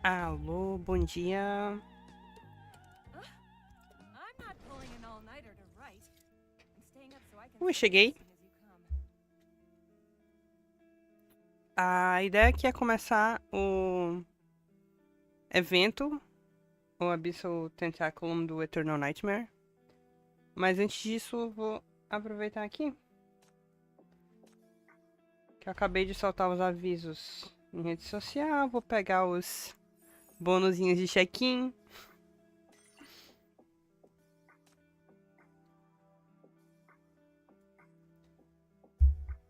Alô, bom dia. Cheguei. A ideia aqui é começar o evento, o Abyssal Tentaculum do Eternal Nightmare. Mas antes disso, eu vou aproveitar aqui que eu acabei de soltar os avisos em rede social. Vou pegar os bônusinhos de check-in.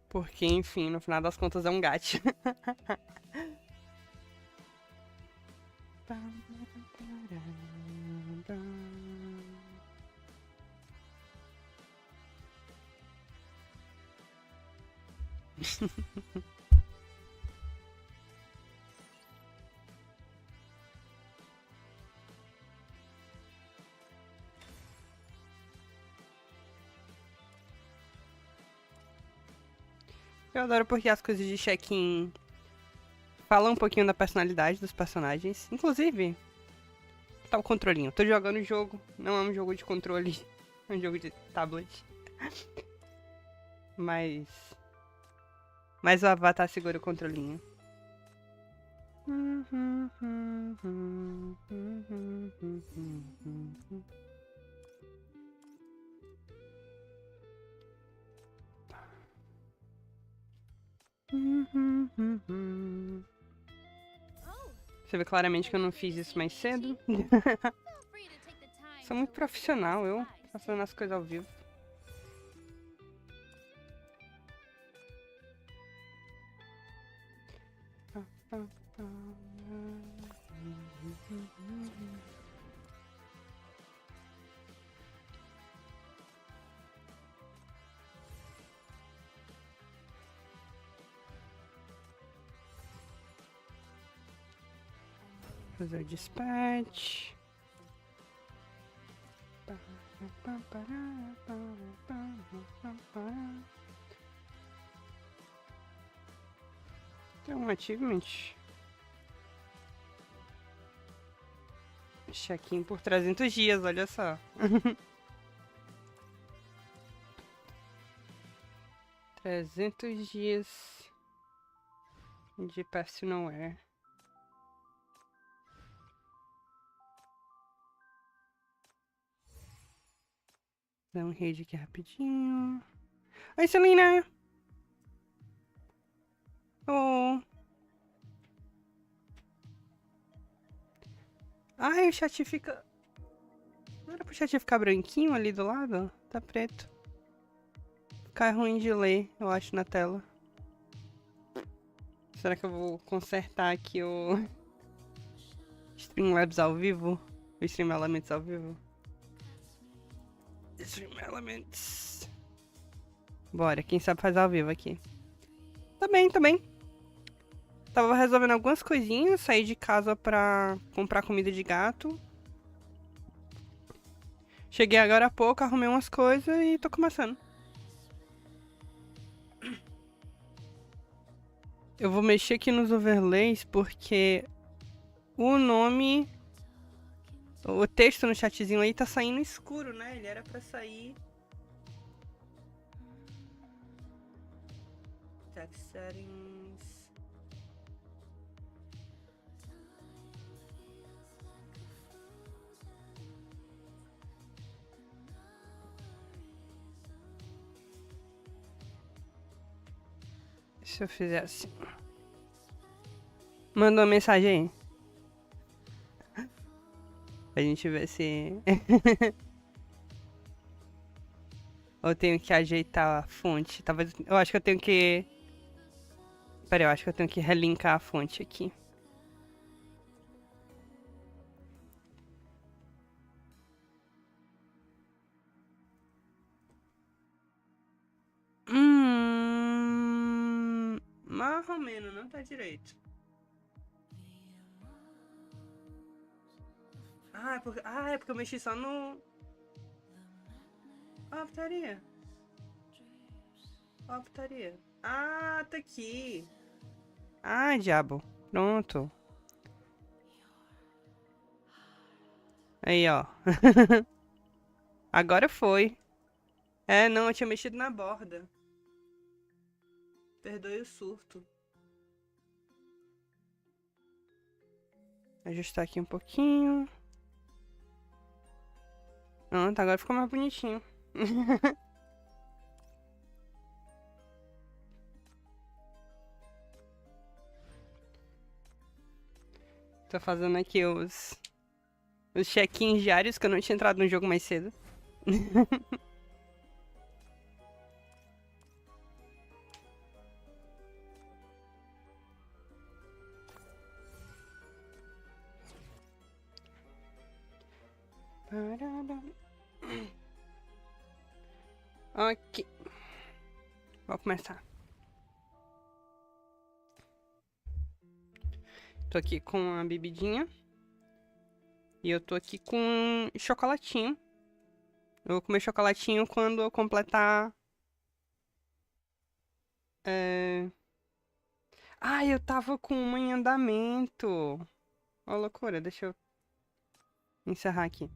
Porque, enfim, no final das contas é um gato. Eu adoro porque as coisas de check-in falam um pouquinho da personalidade dos personagens. Inclusive, tá o controlinho. Tô jogando o jogo, não é um jogo de controle, é um jogo de tablet. Mas o avatar segura o controlinho. Você vê claramente que eu não fiz isso mais cedo. Sou muito profissional, eu fazendo as coisas ao vivo. Fazer o dispatch. Tem um achievement. Check-in por 300 dias, olha só. 300 dias de personal wear. Dá um raid aqui rapidinho. Oi, Celina! Oh! Ai, o chat fica... Não era pro chat ficar branquinho ali do lado? Tá preto. Fica ruim de ler, eu acho, na tela. Será que eu vou consertar aqui o... Streamlabs ao vivo? O Stream Elements ao vivo? Stream Elements... Bora, quem sabe faz ao vivo aqui. Tá bem, tá bem. Tava resolvendo algumas coisinhas, saí de casa pra comprar comida de gato. Cheguei agora há pouco, arrumei umas coisas e tô começando. Eu vou mexer aqui nos overlays porque o nome... O texto no chatzinho aí tá saindo escuro, né? Ele era pra sair... Text settings... Se eu fizer assim... Manda uma mensagem aí. Pra gente ver se... Eu tenho que ajeitar a fonte. Talvez... Eu acho que eu tenho que... Pera aí, eu acho que eu tenho que relinkar a fonte aqui. Mais ou menos, não tá direito. É porque eu mexi só no... Ah, putaria. Ó, putaria. Ah, tá aqui. Ah, diabo. Pronto. Aí, ó. Agora foi. É, não, eu tinha mexido na borda. Perdoe o surto. Ajustar aqui um pouquinho. Pronto, agora ficou mais bonitinho. Tô fazendo aqui os check-ins diários que eu não tinha entrado no jogo mais cedo. Ok. Vou começar. Tô aqui com a bebidinha. E eu tô aqui com chocolatinho. Eu vou comer chocolatinho quando eu completar... Ah, eu tava com uma em andamento. Ó, loucura. Deixa eu encerrar aqui.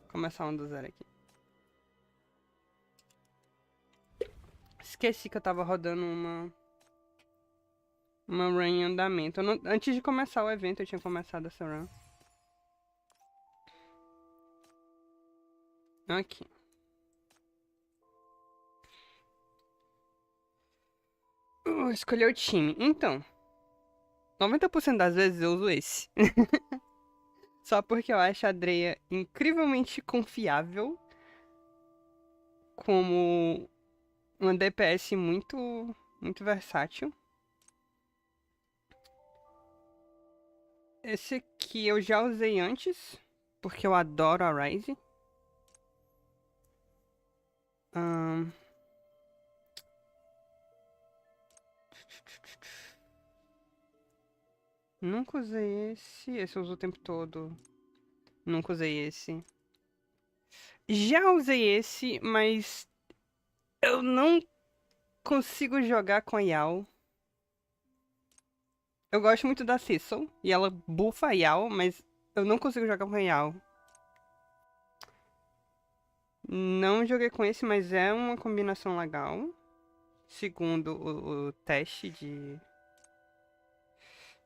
Começar um do zero aqui. Esqueci que eu tava rodando uma run em andamento. Antes de começar o evento, eu tinha começado essa run. Aqui. Escolher o time. Então, 90% das vezes eu uso esse. Só porque eu acho a Dreia incrivelmente confiável. Como uma DPS muito versátil. Esse aqui eu já usei antes, porque eu adoro a Ryze. Nunca usei esse. Esse eu uso o tempo todo. Nunca usei esse. Já usei esse, mas eu não consigo jogar com a Yao. Eu gosto muito da Abyssal e ela buffa a Yao, mas eu não consigo jogar com a Yao. Não joguei com esse, mas é uma combinação legal. Segundo o teste de...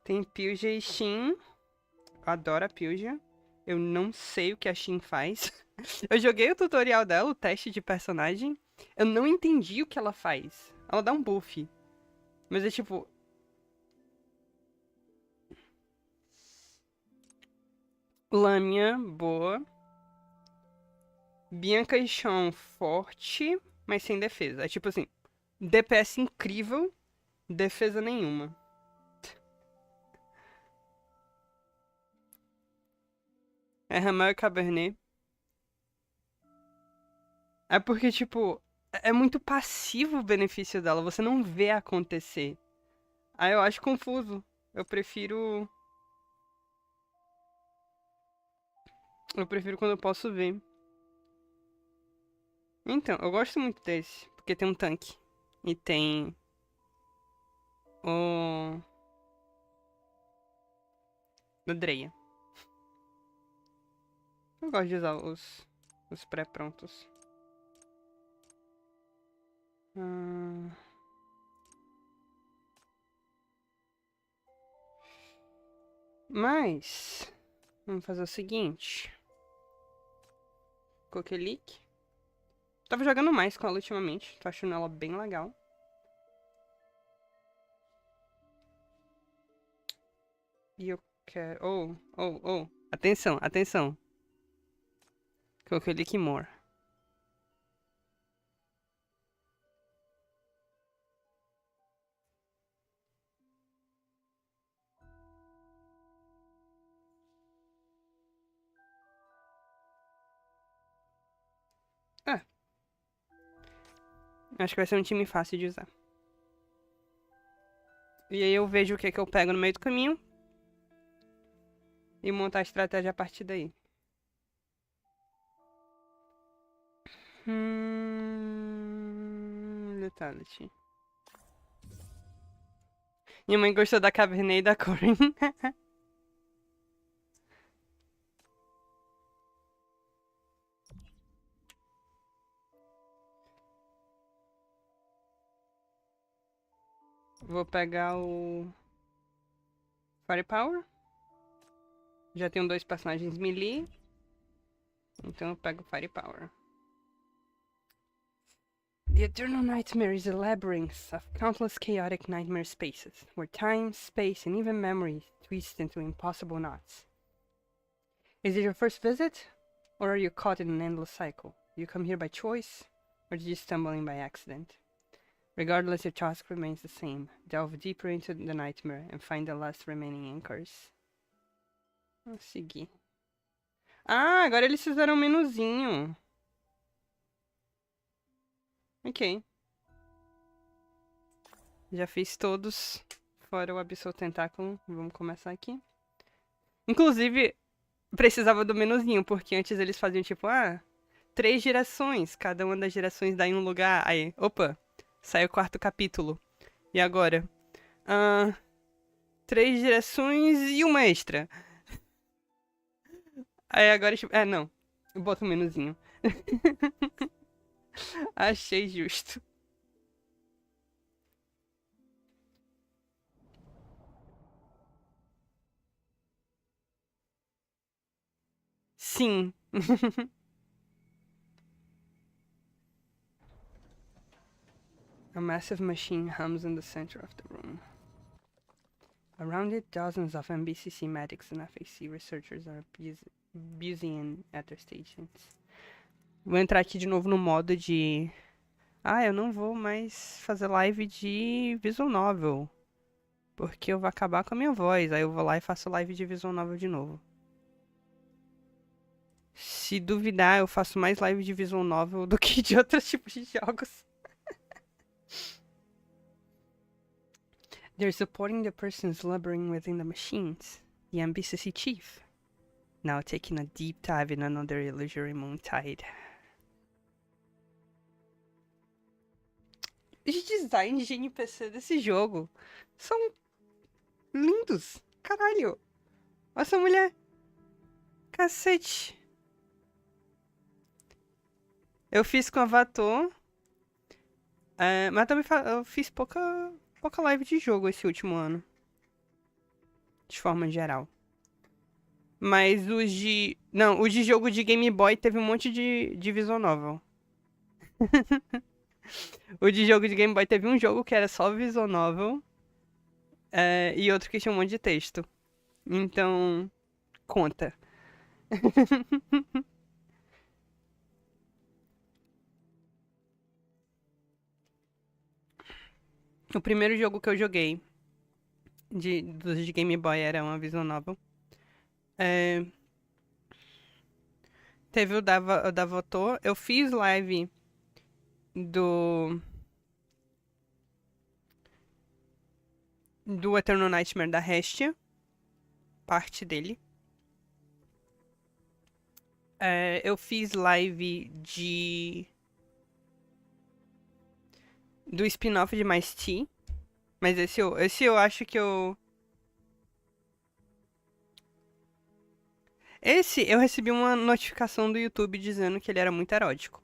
Tem Pilja e Xin. Adoro a Pilja. Eu não sei o que a Xin faz. Eu joguei o tutorial dela, o teste de personagem. Eu não entendi o que ela faz. Ela dá um buff. Mas é tipo... Lâmina, boa. Bianca e Sean, forte, mas sem defesa. É tipo assim, DPS incrível, defesa nenhuma. É Ramel e Cabernet. É porque, tipo, é muito passivo o benefício dela, você não vê acontecer. Aí eu acho confuso. Eu prefiro. Eu prefiro quando eu posso ver. Então, eu gosto muito desse, porque tem um tanque. E tem. O. O Dreia. Eu gosto de usar os pré-prontos. Mas. Vamos fazer o seguinte. Coquelic. Tava jogando mais com ela ultimamente. Tô achando ela bem legal. E eu quero... Oh. Atenção, atenção. Coquelic more. Ah. Acho que vai ser um time fácil de usar. E aí eu vejo o que eu pego no meio do caminho. E montar a estratégia a partir daí. Lethality. Minha mãe gostou da Cabernet e da Corin. Vou pegar o Firepower. Já tenho 2 personagens melee. Então eu pego o Firepower. The Eternal Nightmare is a labyrinth of countless chaotic nightmare spaces, where time, space, and even memory twist into impossible knots. Is it your first visit? Or are you caught in an endless cycle? Did you come here by choice? Or did you stumble in by accident? Regardless, your task remains the same. Delve deeper into the nightmare and find the last remaining anchors. Vamos seguir. Ah, agora eles fizeram um menuzinho. Ok. Já fiz todos, fora o Abyssal Tentaculum. Vamos começar aqui. Inclusive, precisava do menuzinho, porque antes eles faziam tipo, 3 gerações. Cada uma das gerações dá em um lugar. Aí, opa, sai o 4º capítulo. E agora? 3 gerações e uma extra. Aí agora, tipo, não. Eu boto um menuzinho. Achei justo. Sim. A massive machine hums in the center of the room. Around it, dozens of MBCC medics and FAC researchers are busy at their stations. Vou entrar aqui de novo no modo de... eu não vou mais fazer live de visual novel. Porque eu vou acabar com a minha voz. Aí eu vou lá e faço live de visual novel de novo. Se duvidar, eu faço mais live de visual novel do que de outros tipos de jogos. They're supporting the person slumbering within the machines, the MBCC chief. Now taking a deep dive in another illusory moontide. Os designs de NPC desse jogo são lindos. Caralho. Olha essa mulher. Cacete. Eu fiz com a Vator. Mas também eu fiz pouca live de jogo esse último ano. De forma geral. Mas os de... Não, o de jogo de Game Boy teve um monte de visual novel. O de jogo de Game Boy teve um jogo que era só visual novel. E outro que tinha um monte de texto. Então, conta. O primeiro jogo que eu joguei dos de Game Boy era uma visual novel. Teve o da Votô. Eu fiz live do Eternal Nightmare da Hestia. Parte dele. Eu fiz live do spin-off de Mais T. Mas esse eu acho que eu... Esse eu recebi uma notificação do YouTube dizendo que ele era muito erótico.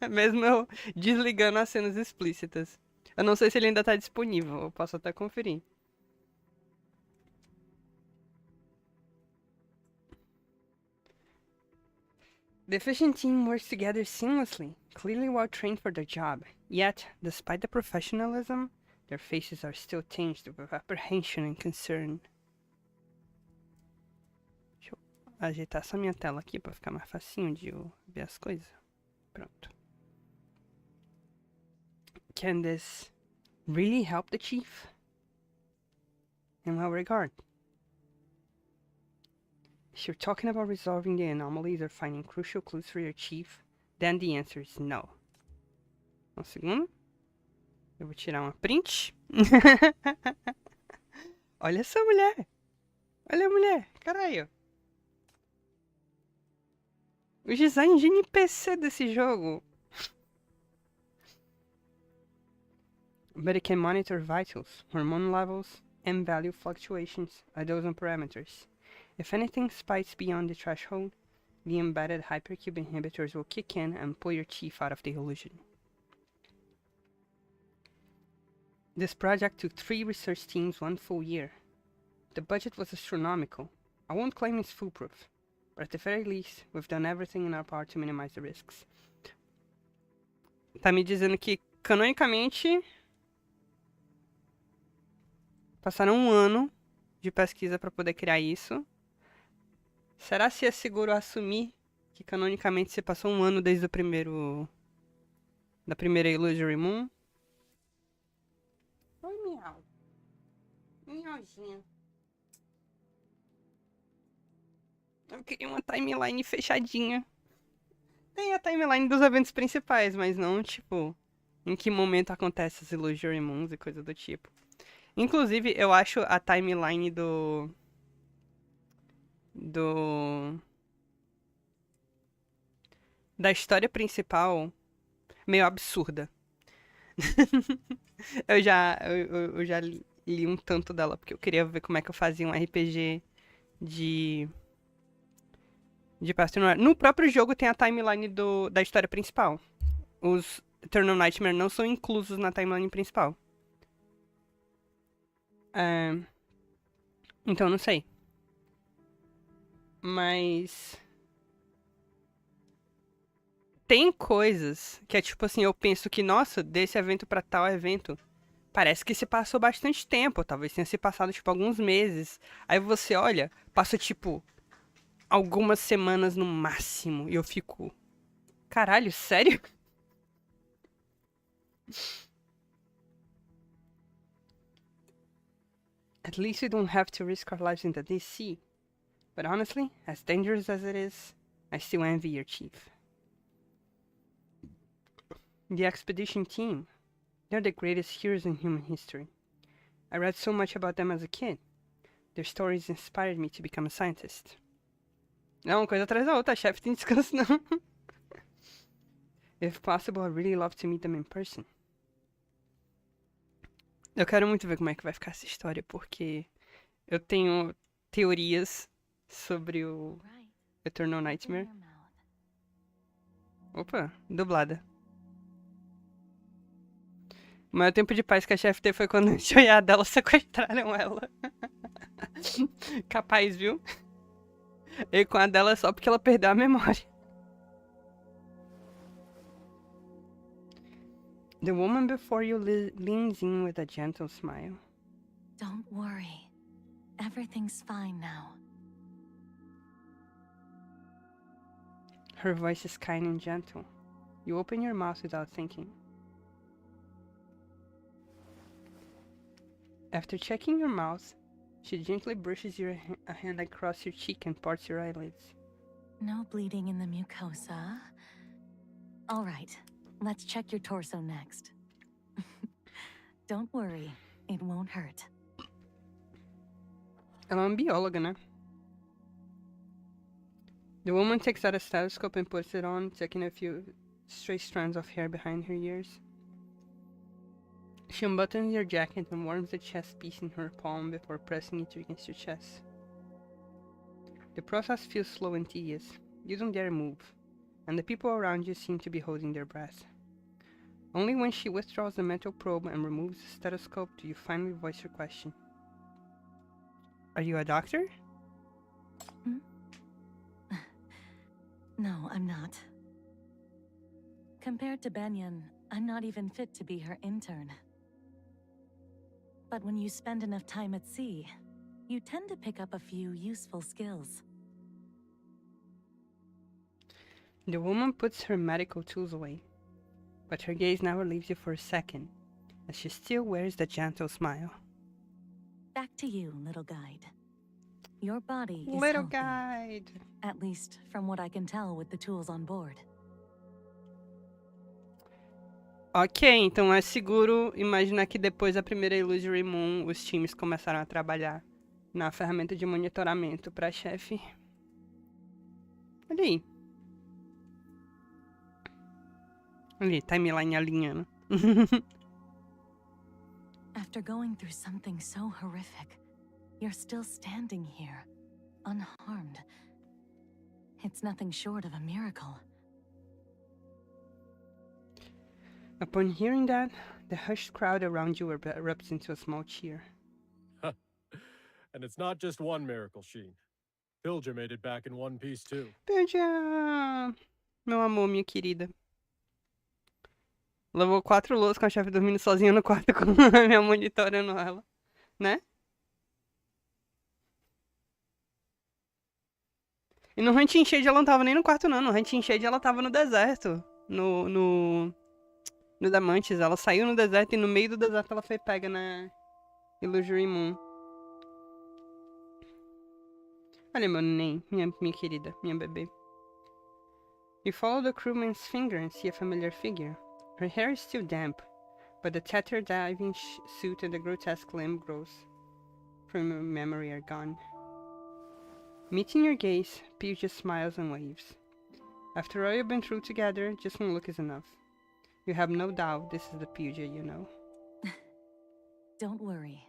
Mesmo eu desligando as cenas explícitas. Eu não sei se ele ainda tá disponível, eu posso até conferir. The efficient team works together seamlessly, clearly well trained for their job. Yet, despite the professionalism, their faces are still tinged with apprehension and concern. Deixa eu ajeitar essa minha tela aqui pra ficar mais facinho de eu ver as coisas. Pronto. Can this really help the chief? In what regard? If you're talking about resolving the anomalies or finding crucial clues for your chief, then the answer is no. Um segundo. Eu vou tirar uma print. Olha essa mulher. Olha a mulher. Caralho. O design de NPC desse jogo. But it can monitor vitals, hormone levels, and value fluctuations, a dozen parameters. If anything spikes beyond the threshold, the embedded hypercube inhibitors will kick in and pull your chief out of the illusion. This project took 3 research teams 1 full year. The budget was astronomical. I won't claim it's foolproof, but at the very least, we've done everything in our power to minimize the risks. Tá me dizendo que, canonicamente, passaram 1 ano de pesquisa para poder criar isso. Será se é seguro assumir que canonicamente se passou 1 ano desde o primeiro... da primeira Illusory Moon? Oi, miau. Miauzinha. Eu queria uma timeline fechadinha. Tem a timeline dos eventos principais, mas não, tipo, em que momento acontece as Illusory Moons e coisa do tipo. Inclusive, eu acho a timeline da história principal meio absurda. eu já li um tanto dela, porque eu queria ver como é que eu fazia um RPG de Path to Nowhere. No próprio jogo tem a timeline da história principal. Os Eternal Nightmare não são inclusos na timeline principal. Então, não sei. Mas... tem coisas que é tipo assim, eu penso que, nossa, desse evento pra tal evento, parece que se passou bastante tempo. Talvez tenha se passado, tipo, alguns meses. Aí você olha, passa, tipo, algumas semanas no máximo. E eu fico... caralho, sério? At least we don't have to risk our lives in the deep sea. But honestly, as dangerous as it is, I still envy your chief. The expedition team. They're the greatest heroes in human history. I read so much about them as a kid. Their stories inspired me to become a scientist. Não, uma coisa atrás da outra, chefe, tem descanso não. If possible, I'd really love to meet them in person. Eu quero muito ver como é que vai ficar essa história, porque eu tenho teorias sobre o Eternal Nightmare. Opa, dublada. O maior tempo de paz que a chefe teve foi quando o Joiá dela sequestraram ela. Capaz, viu? E com a dela só porque ela perdeu a memória. The woman before you leans in with a gentle smile. Don't worry. Everything's fine now. Her voice is kind and gentle. You open your mouth without thinking. After checking your mouth, she gently brushes a hand across your cheek and parts your eyelids. No bleeding in the mucosa. All right, let's check your torso next. Don't worry, it won't hurt. Ela é uma bióloga, né? The woman takes out a stethoscope and puts it on, checking a few stray strands of hair behind her ears. She unbuttons your jacket and warms the chest piece in her palm before pressing it against your chest. The process feels slow and tedious. You don't dare move, and the people around you seem to be holding their breath. Only when she withdraws the metal probe and removes the stethoscope do you finally voice your question. Are you a doctor? No, I'm not. Compared to Banyan, I'm not even fit to be her intern. But when you spend enough time at sea, you tend to pick up a few useful skills. The woman puts her medical tools away, but her gaze never leaves you for a second, as she still wears the gentle smile. Back to you, little guide. Your body is Little healthy, guide! at least from what I can tell with the tools on board. Ok, então é seguro imaginar que depois da primeira Illusory Moon, os times começaram a trabalhar na ferramenta de monitoramento para chefe. Olha aí. Olha aí, timeline alinhando. After going through something so horrific, you're still standing here, unharmed. It's nothing short of a miracle. Upon hearing that, the hushed crowd around you erupts into a small cheer. And it's not just one miracle, Sheen. Pilja made it back in one piece, too. Pilja! Meu amor, minha querida. Levou 4 louças com a chefe dormindo sozinha no quarto com a minha monitorando ela. Né? E no Hunting Shade ela não tava nem no quarto, não. No Hunting Shade ela tava no deserto. No Damantes. Ela saiu no deserto e no meio do deserto ela foi pega na Illusory Moon. Olha meu neném, minha querida, minha bebê. You follow the crewman's finger and see a familiar figure. Her hair is still damp, but the tattered diving suit and the grotesque limb growth from your memory are gone. Meeting your gaze, Pew just smiles and waves. After all you've been through together, just one look is enough. You have no doubt this is the Puja you know. Don't worry.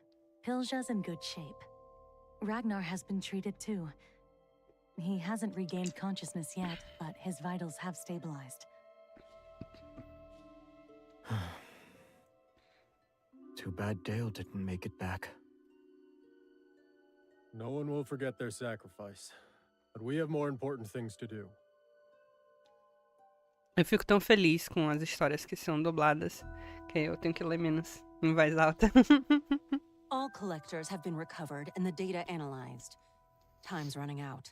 Pilja's in good shape. Ragnar has been treated too. He hasn't regained consciousness yet, but his vitals have stabilized. Too bad Dale didn't make it back. No one will forget their sacrifice. But we have more important things to do. Eu fico tão feliz com as histórias que são dubladas, que eu tenho que ler menos em voz alta. All collectors have been recovered and the data analyzed. Time's running out.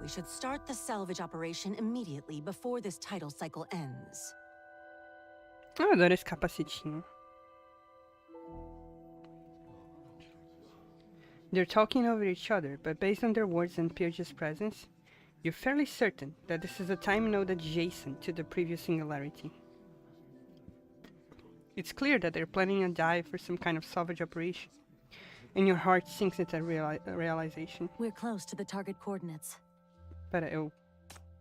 We should start the salvage operation immediately before this title cycle ends. Eu adoro esse capacetinho. They're talking over each other, but based on their words and Purge's presence, you're fairly certain that this is a time node adjacent to the previous singularity. It's clear that they're planning a dive for some kind of salvage operation, and your heart sinks into realization. We're close to the target coordinates. Pera, eu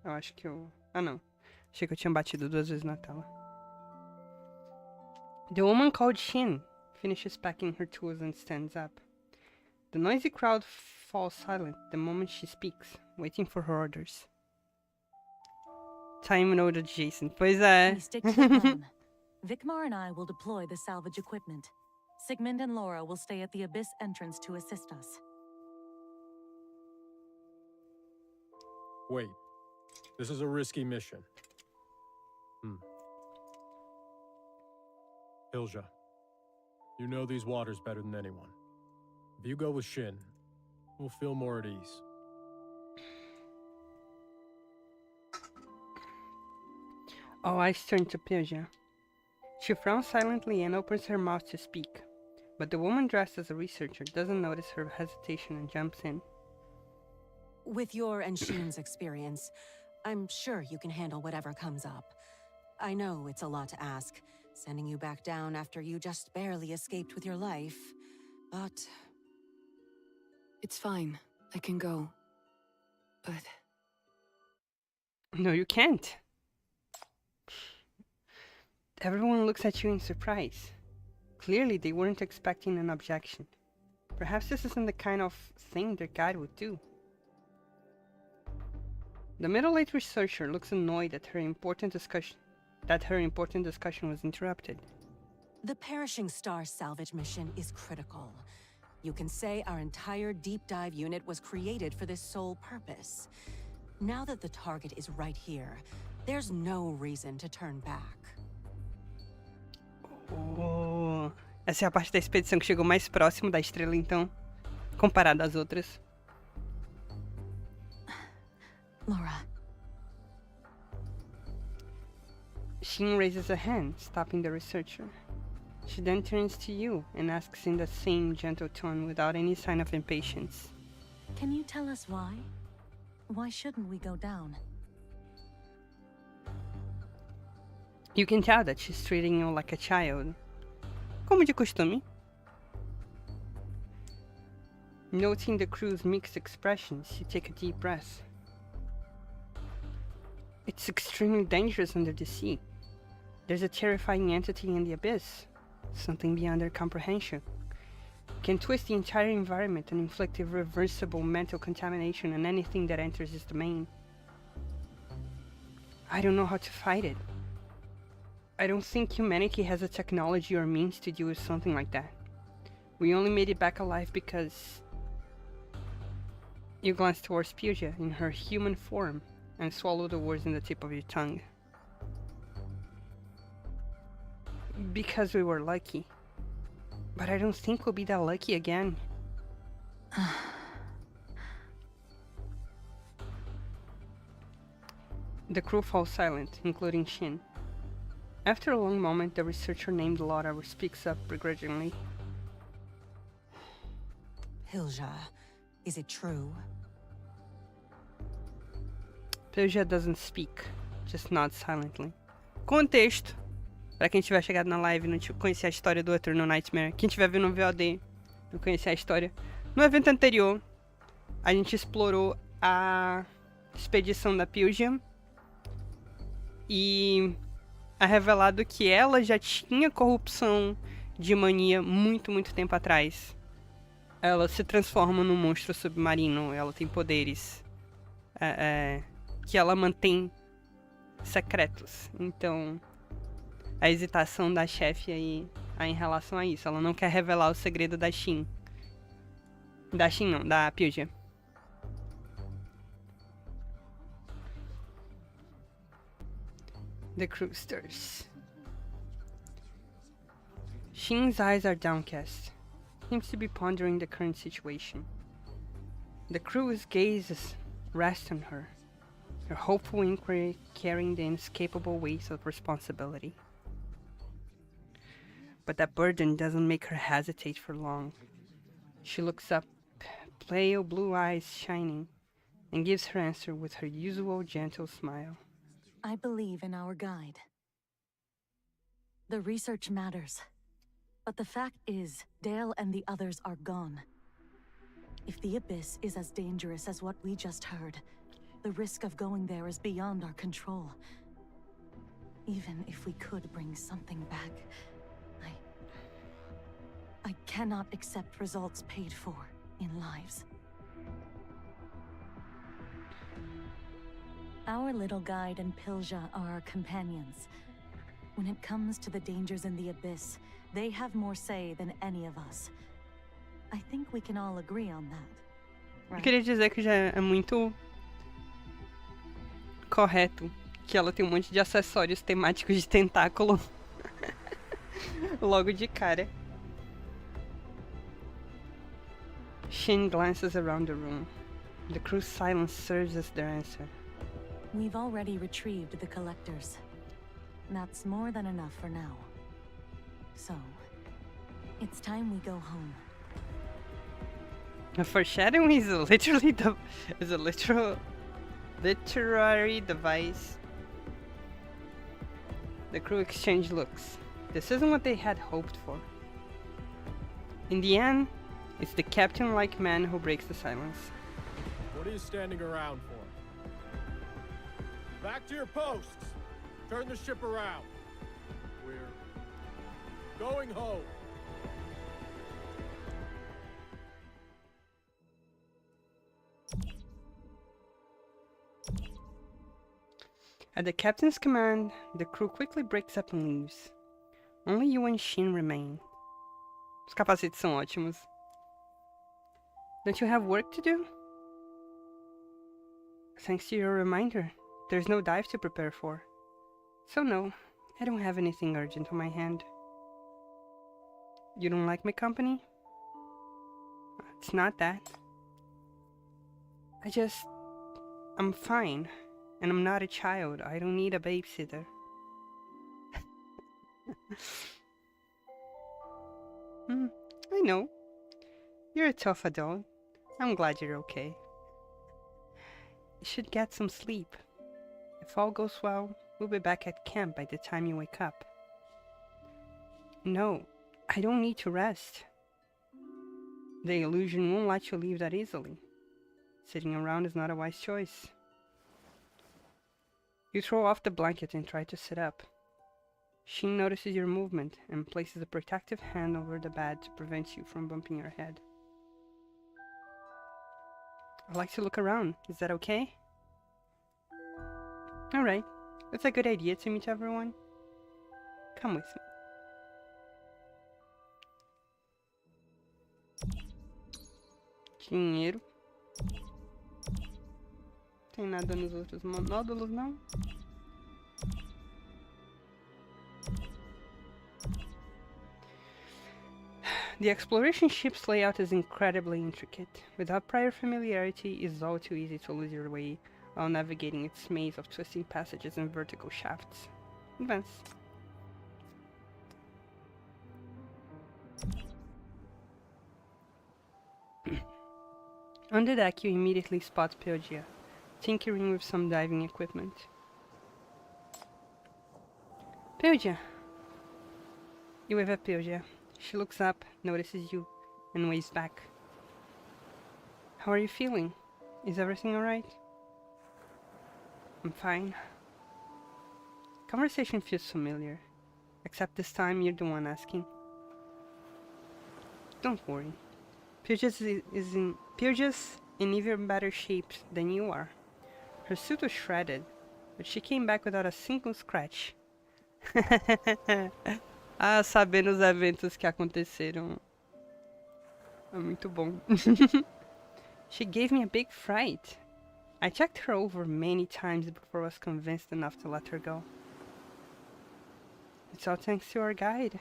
acho que eu... Ah, não. Achei que eu tinha batido 2 vezes na tela. The woman called Shin finishes packing her tools and stands up. The noisy crowd falls silent the moment she speaks, waiting for her orders. Time node adjacent. Pois é. We stick to the plan. Vikmar and I will deploy the salvage equipment. Sigmund and Laura will stay at the Abyss entrance to assist us. Wait. This is a risky mission. Pilja, you know these waters better than anyone. If you go with Shin, we'll feel more at ease. All eyes turn to Pilja. She frowns silently and opens her mouth to speak, but the woman dressed as a researcher doesn't notice her hesitation and jumps in. With your and Sheen's experience, I'm sure you can handle whatever comes up. I know it's a lot to ask, sending you back down after you just barely escaped with your life, but... It's fine. I can go. But... No, you can't. Everyone looks at you in surprise. Clearly, they weren't expecting an objection. Perhaps this isn't the kind of thing their guide would do. The middle-aged researcher looks annoyed at her important discussion was interrupted. The Perishing Star salvage mission is critical. You can say our entire deep dive unit was created for this sole purpose. Now that the target is right here, there's no reason to turn back. Oh, essa é a parte da expedição que chegou mais próximo da estrela, então, comparada às outras. Laura. Shin raises a hand, stopping the researcher. She then turns to you and asks in the same gentle tone without any sign of impatience. Can you tell us why? Why shouldn't we go down? You can tell that she's treating you like a child. Como de costume. Noting the crew's mixed expressions, you take a deep breath. It's extremely dangerous under the sea. There's a terrifying entity in the abyss, something beyond their comprehension. It can twist the entire environment and inflict irreversible mental contamination on anything that enters its domain. I don't know how to fight it. I don't think humanity has the technology or means to deal with something like that. We only made it back alive because you glanced towards Pooja in her human form and swallowed the words in the tip of your tongue. Because we were lucky. But I don't think we'll be that lucky again. The crew falls silent, including Shin. After a long moment, the researcher named Laura speaks up begrudgingly. Pilja, is it true? Pooja doesn't speak, just nods silently. Contexto. Pra quem tiver chegado na live e não conhecer a história do Eternal Nightmare, quem tiver vendo no VOD não conhecer a história. No evento anterior, a gente explorou a expedição da Pooja e é revelado que ela já tinha corrupção de mania muito tempo atrás. Ela se transforma num monstro submarino, ela tem poderes que ela mantém secretos. Então, a hesitação da chefe aí em relação a isso. Ela não quer revelar o segredo da Shin. Da Shin não, da Pooja. The crew stirs. Shin's eyes are downcast. Seems to be pondering the current situation. The crew's gazes rest on her, her hopeful inquiry carrying the inescapable weight of responsibility. But that burden doesn't make her hesitate for long. She looks up, pale blue eyes shining, and gives her answer with her usual gentle smile. I believe in our guide. The research matters. But the fact is, Dale and the others are gone. If the Abyss is as dangerous as what we just heard, the risk of going there is beyond our control. Even if we could bring something back, I cannot accept results paid for in lives. Our little guide and Pilja are our companions. When it comes to the dangers in the Abyss, they have more say than any of us. I think we can all agree on that. Eu queria dizer que já é muito correto que ela tem um monte de acessórios temáticos de tentáculo logo de cara. Shin glances around the room. The crew's silence serves as their answer. We've already retrieved the collectors. That's more than enough for now. So, it's time we go home. Foreshadowing is literally is a literary device. The crew exchange looks. This isn't what they had hoped for. In the end, it's the captain-like man who breaks the silence. What are you standing around for? Back to your posts! Turn the ship around. We're going home. At the captain's command, the crew quickly breaks up and leaves. Only you and Shin remain. Os capacetes são ótimos. Don't you have work to do? Thanks to your reminder, there's no dive to prepare for. So no, I don't have anything urgent on my hand. You don't like my company? It's not that. I'm fine. And I'm not a child. I don't need a babysitter. I know. You're a tough adult. I'm glad you're okay. You should get some sleep. If all goes well, we'll be back at camp by the time you wake up. No, I don't need to rest. The illusion won't let you leave that easily. Sitting around is not a wise choice. You throw off the blanket and try to sit up. Shin notices your movement and places a protective hand over the bed to prevent you from bumping your head. I'd like to look around. Is that okay? Alright. That's a good idea to meet everyone. Come with me. Dinheiro. Tem nada nos outros módulos, não? The exploration ship's layout is incredibly intricate. Without prior familiarity, it's all too easy to lose your way while navigating its maze of twisting passages and vertical shafts. Advance. On the deck, you immediately spot Pyogia, tinkering with some diving equipment. Pyogia! You wave at Pyogia. She looks up, notices you, and waves back. How are you feeling? Is everything alright? I'm fine. Conversation feels familiar, except this time you're the one asking. Don't worry. Pyogia's in even better shape than you are. Her suit was shredded, but she came back without a single scratch. Ah, sabendo os eventos que aconteceram. É muito bom. She gave me a big fright. I checked her over many times before I was convinced enough to let her go. It's all thanks to our guide.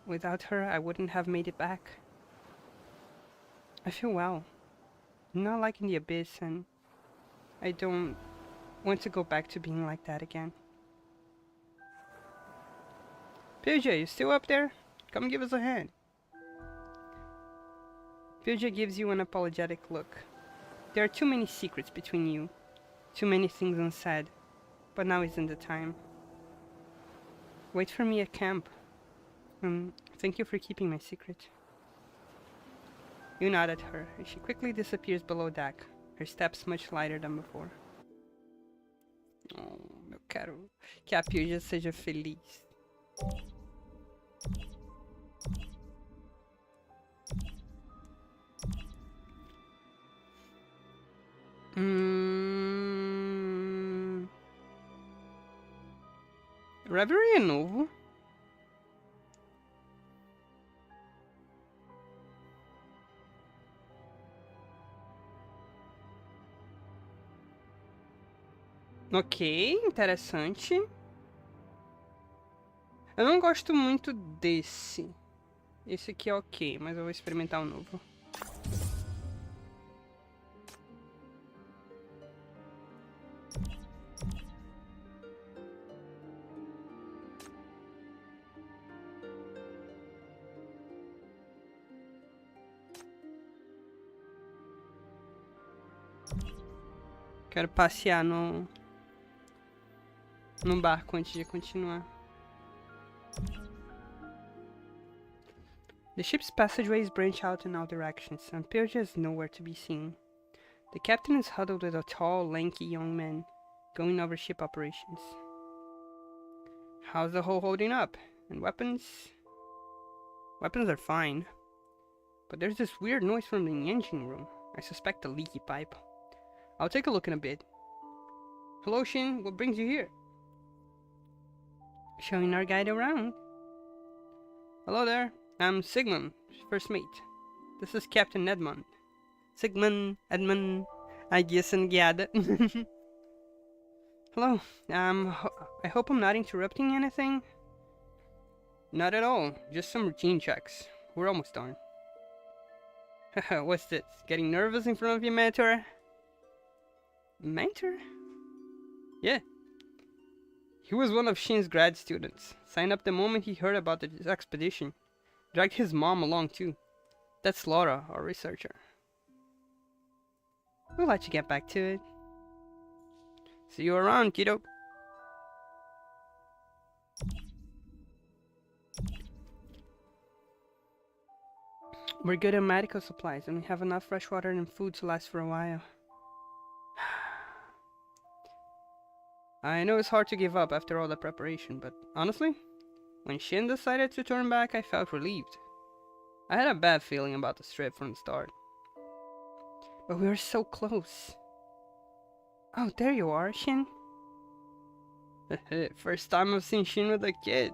Without her, I wouldn't have made it back. I feel well. I'm not liking the abyss, and I don't want to go back to being like that again. Pyogia, you still up there? Come give us a hand. Pyogia gives you an apologetic look. There are too many secrets between you. Too many things unsaid. But now isn't the time. Wait for me at camp. Thank you for keeping my secret. You nod at her, and she quickly disappears below deck, her steps much lighter than before. Oh, eu quero que a Pyogia seja feliz. Reverie é novo? Ok, interessante. Eu não gosto muito desse. Esse aqui é ok, mas eu vou experimentar o novo. Quero passear no barco antes de continuar. The ship's passageways branch out in all directions, and Pyogia is nowhere to be seen. The captain is huddled with a tall, lanky young man, going over ship operations. How's the hull holding up? And weapons? Weapons are fine. But there's this weird noise from the engine room. I suspect a leaky pipe. I'll take a look in a bit. Hello, Shin. What brings you here? Showing our guide around. Hello there. I'm Sigmund, first mate. This is Captain Edmund. Sigmund, Edmund, a guia sendo guiada. Hello. I hope I'm not interrupting anything. Not at all. Just some routine checks. We're almost done. What's this? Getting nervous in front of your mentor? Mentor? Yeah. He was one of Shin's grad students. Signed up the moment he heard about this expedition. Dragged his mom along too. That's Laura, our researcher. We'll let you get back to it. See you around, kiddo. We're good on medical supplies, and we have enough fresh water and food to last for a while. I know it's hard to give up after all the preparation, but honestly, when Shin decided to turn back, I felt relieved. I had a bad feeling about the trip from the start. But we were so close. Oh, there you are, Shin. First time I've seen Shin with a kid.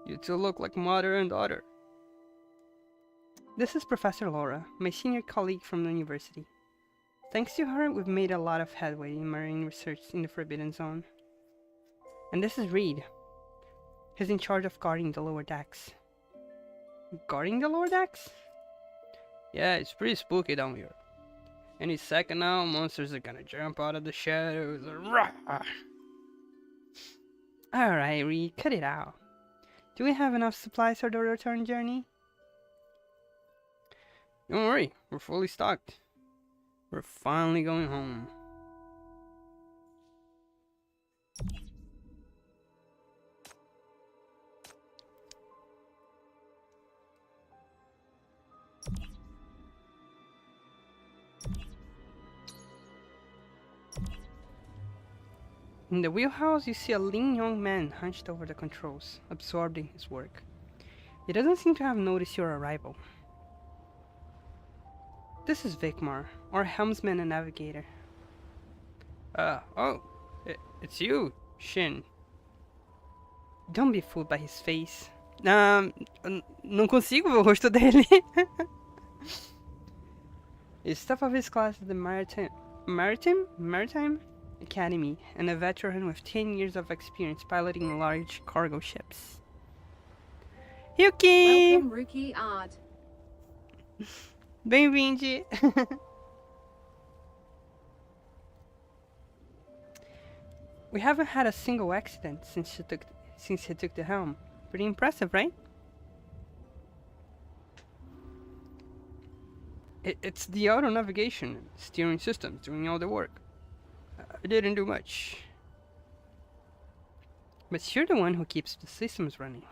You two look like mother and daughter. This is Professor Laura, my senior colleague from the university. Thanks to her, we've made a lot of headway in marine research in the Forbidden Zone. And this is Reed. He's in charge of guarding the lower decks. Guarding the lower decks? Yeah, it's pretty spooky down here. Any second now, monsters are gonna jump out of the shadows. Alright, Reed, cut it out. Do we have enough supplies for the return journey? Don't worry, we're fully stocked. We're finally going home. In the wheelhouse, you see a lean young man hunched over the controls, absorbed in his work. He doesn't seem to have noticed your arrival. This is Vikmar, our helmsman and navigator. It's you, Shin. Don't be fooled by his face. Não consigo ver o rosto dele. He's top of his class at the Maritime Academy, and a veteran with 10 years of experience piloting large cargo ships. Yuki! Welcome, Rookie Art. Bem-vinde! We haven't had a single accident since he took the helm. Pretty impressive, right? It's the auto navigation and steering systems doing all the work. I didn't do much. But you're the one who keeps the systems running.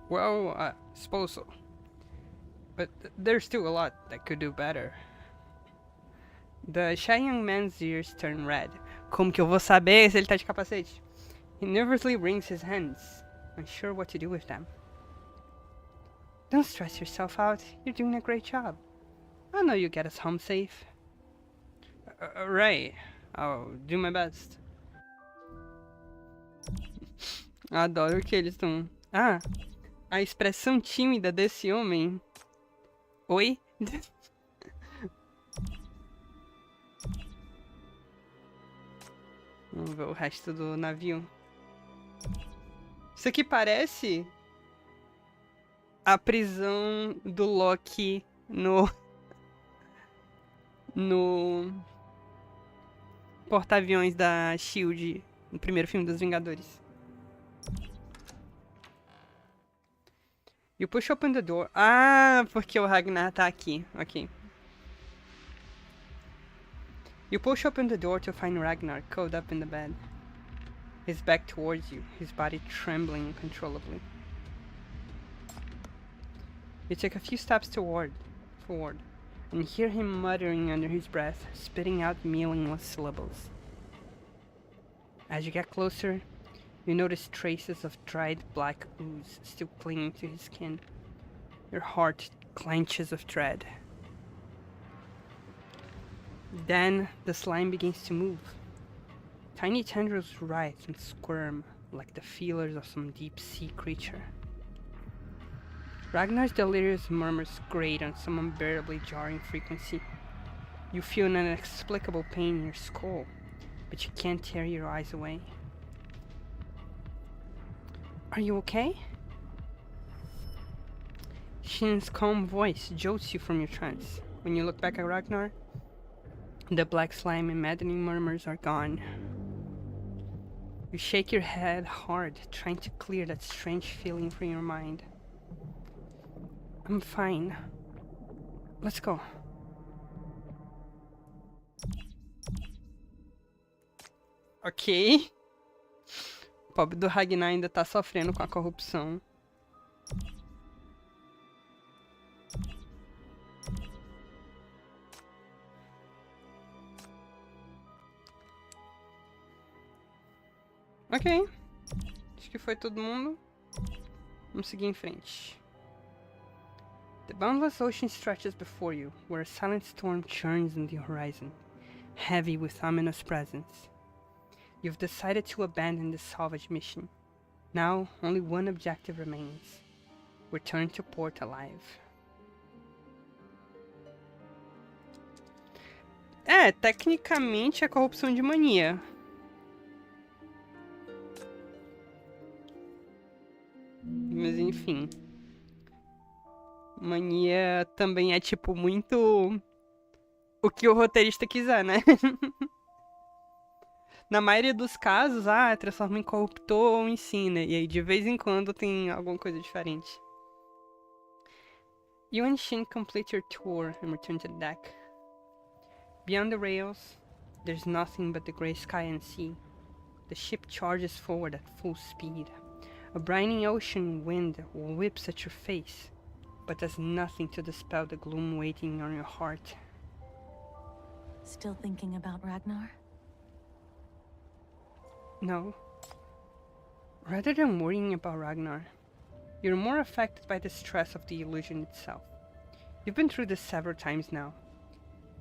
Well, I suppose so. But there's still a lot that could do better. The shy young man's ears turn red. Como que eu vou saber se ele tá de capacete? He nervously wrings his hands, unsure what to do with them. Don't stress yourself out. You're doing a great job. I know you'll get us home safe. Right. I'll do my best. Adoro que eles estão... Ah, a expressão tímida desse homem. Oi? Vamos ver o resto do navio. Isso aqui parece a prisão do Loki no porta-aviões da SHIELD no primeiro filme dos Vingadores. You push open the door. Ah, porque o Ragnar tá aqui. Ok. You push open the door to find Ragnar curled up in the bed. His back towards you, his body trembling uncontrollably. You take a few steps forward, and hear him muttering under his breath, spitting out meaningless syllables. As you get closer, you notice traces of dried black ooze still clinging to his skin. Your heart clenches with dread. Then the slime begins to move. Tiny tendrils writhe and squirm like the feelers of some deep-sea creature. Ragnar's delirious murmurs grate on some unbearably jarring frequency. You feel an inexplicable pain in your skull, but you can't tear your eyes away. Are you okay? Shin's calm voice jolts you from your trance. When you look back at Ragnar, the black slime and maddening murmurs are gone. You shake your head hard, trying to clear that strange feeling from your mind. I'm fine. Let's go. Ok. O pobre do Ragnar ainda tá sofrendo com a corrupção. Ok. Acho que foi todo mundo. Vamos seguir em frente. The boundless ocean stretches before you, where a silent storm churns in the horizon, heavy with ominous presence. You've decided to abandon this salvage mission. Now, only one objective remains. Return to port alive. É, tecnicamente é corrupção de mania. Mas enfim. Mania também é tipo muito o que o roteirista quiser, né? Na maioria dos casos, transforma em corruptor ou ensina. E aí de vez em quando tem alguma coisa diferente. You and Shin complete your tour and return to the deck. Beyond the rails, there's nothing but the grey sky and sea. The ship charges forward at full speed. A briny ocean wind whips at your face, but does nothing to dispel the gloom waiting on your heart. Still thinking about Ragnar? No. Rather than worrying about Ragnar, you're more affected by the stress of the illusion itself. You've been through this several times now.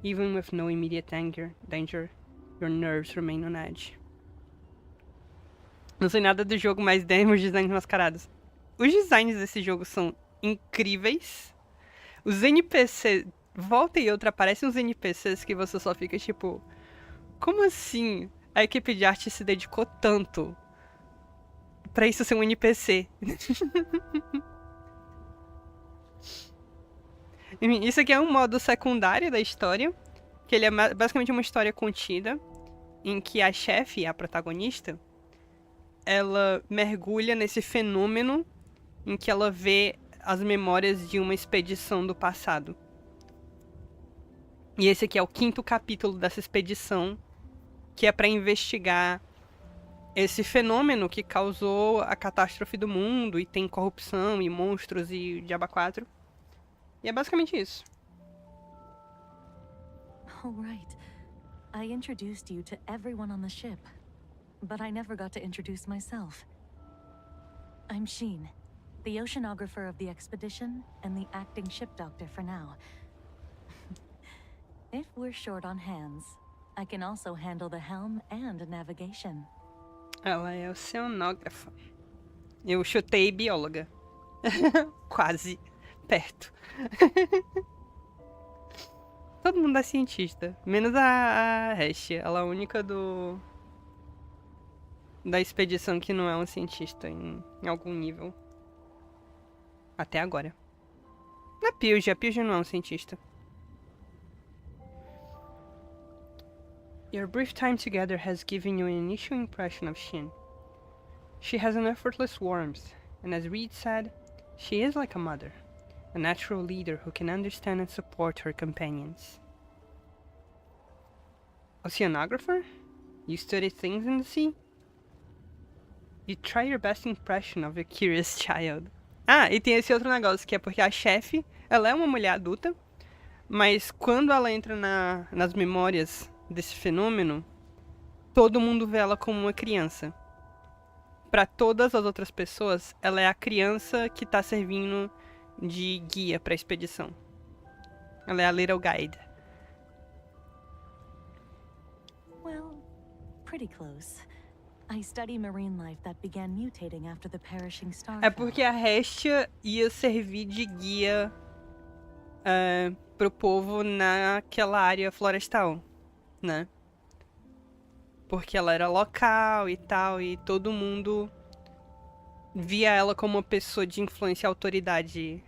Even with no immediate danger, your nerves remain on edge. Não sei nada do jogo, mas demos os designs mascarados. Os designs desse jogo são incríveis. Os NPCs... Volta e outra aparecem uns NPCs que você só fica tipo... Como assim a equipe de arte se dedicou tanto pra isso ser um NPC? Isso aqui é um modo secundário da história, que ele é basicamente uma história contida, em que a chefe, a protagonista, ela mergulha nesse fenômeno em que ela vê as memórias de uma expedição do passado. E esse aqui é o 5º capítulo dessa expedição, que é para investigar esse fenômeno que causou a catástrofe do mundo, e tem corrupção, e monstros, e diaba 4. E é basicamente isso. Oh, right. I introduced you to everyone on the ship, but I never got to introduce myself. I'm Sheen, the oceanographer of the expedition and the acting ship doctor for now. If we're short on hands, I can also handle the helm and navigation. Ela é oceanógrafa. Eu chutei bióloga. Quase. Perto. Todo mundo é cientista. Menos a Hash. Ela é a única da expedição que não é um cientista em algum nível. Até agora. A Pilge não é um cientista. Your brief time together has given you an initial impression of Shin. She has an effortless warmth, and as Reed said, she is like a mother. A natural leader who can understand and support her companions. Oceanographer? You study things in the sea? You try your best impression of a curious child. E tem esse outro negócio, que é porque a chefe, ela é uma mulher adulta, mas quando ela entra nas memórias desse fenômeno, todo mundo vê ela como uma criança. Para todas as outras pessoas, ela é a criança que tá servindo de guia para a expedição. Ela é a Little Guide. Well, pretty close. I study marine life that began mutating after the perishing star. É porque a Hestia ia servir de guia pro povo naquela área florestal, né? Porque ela era local e tal, e todo mundo via ela como uma pessoa de influência e autoridade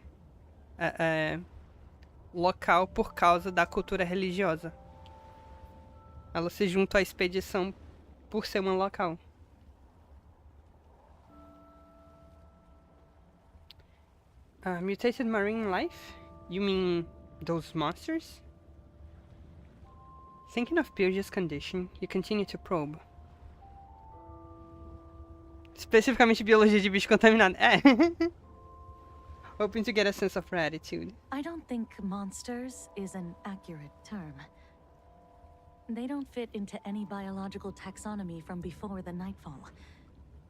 local por causa da cultura religiosa. Ela se juntou à expedição por ser uma local. Mutated marine life? You mean those monsters? Thinking of Pyrgia's condition, you continue to probe. Especificamente biologia de bicho contaminado. Hoping to get a sense of her attitude. I don't think monsters is an accurate term. They don't fit into any biological taxonomy from before the Nightfall.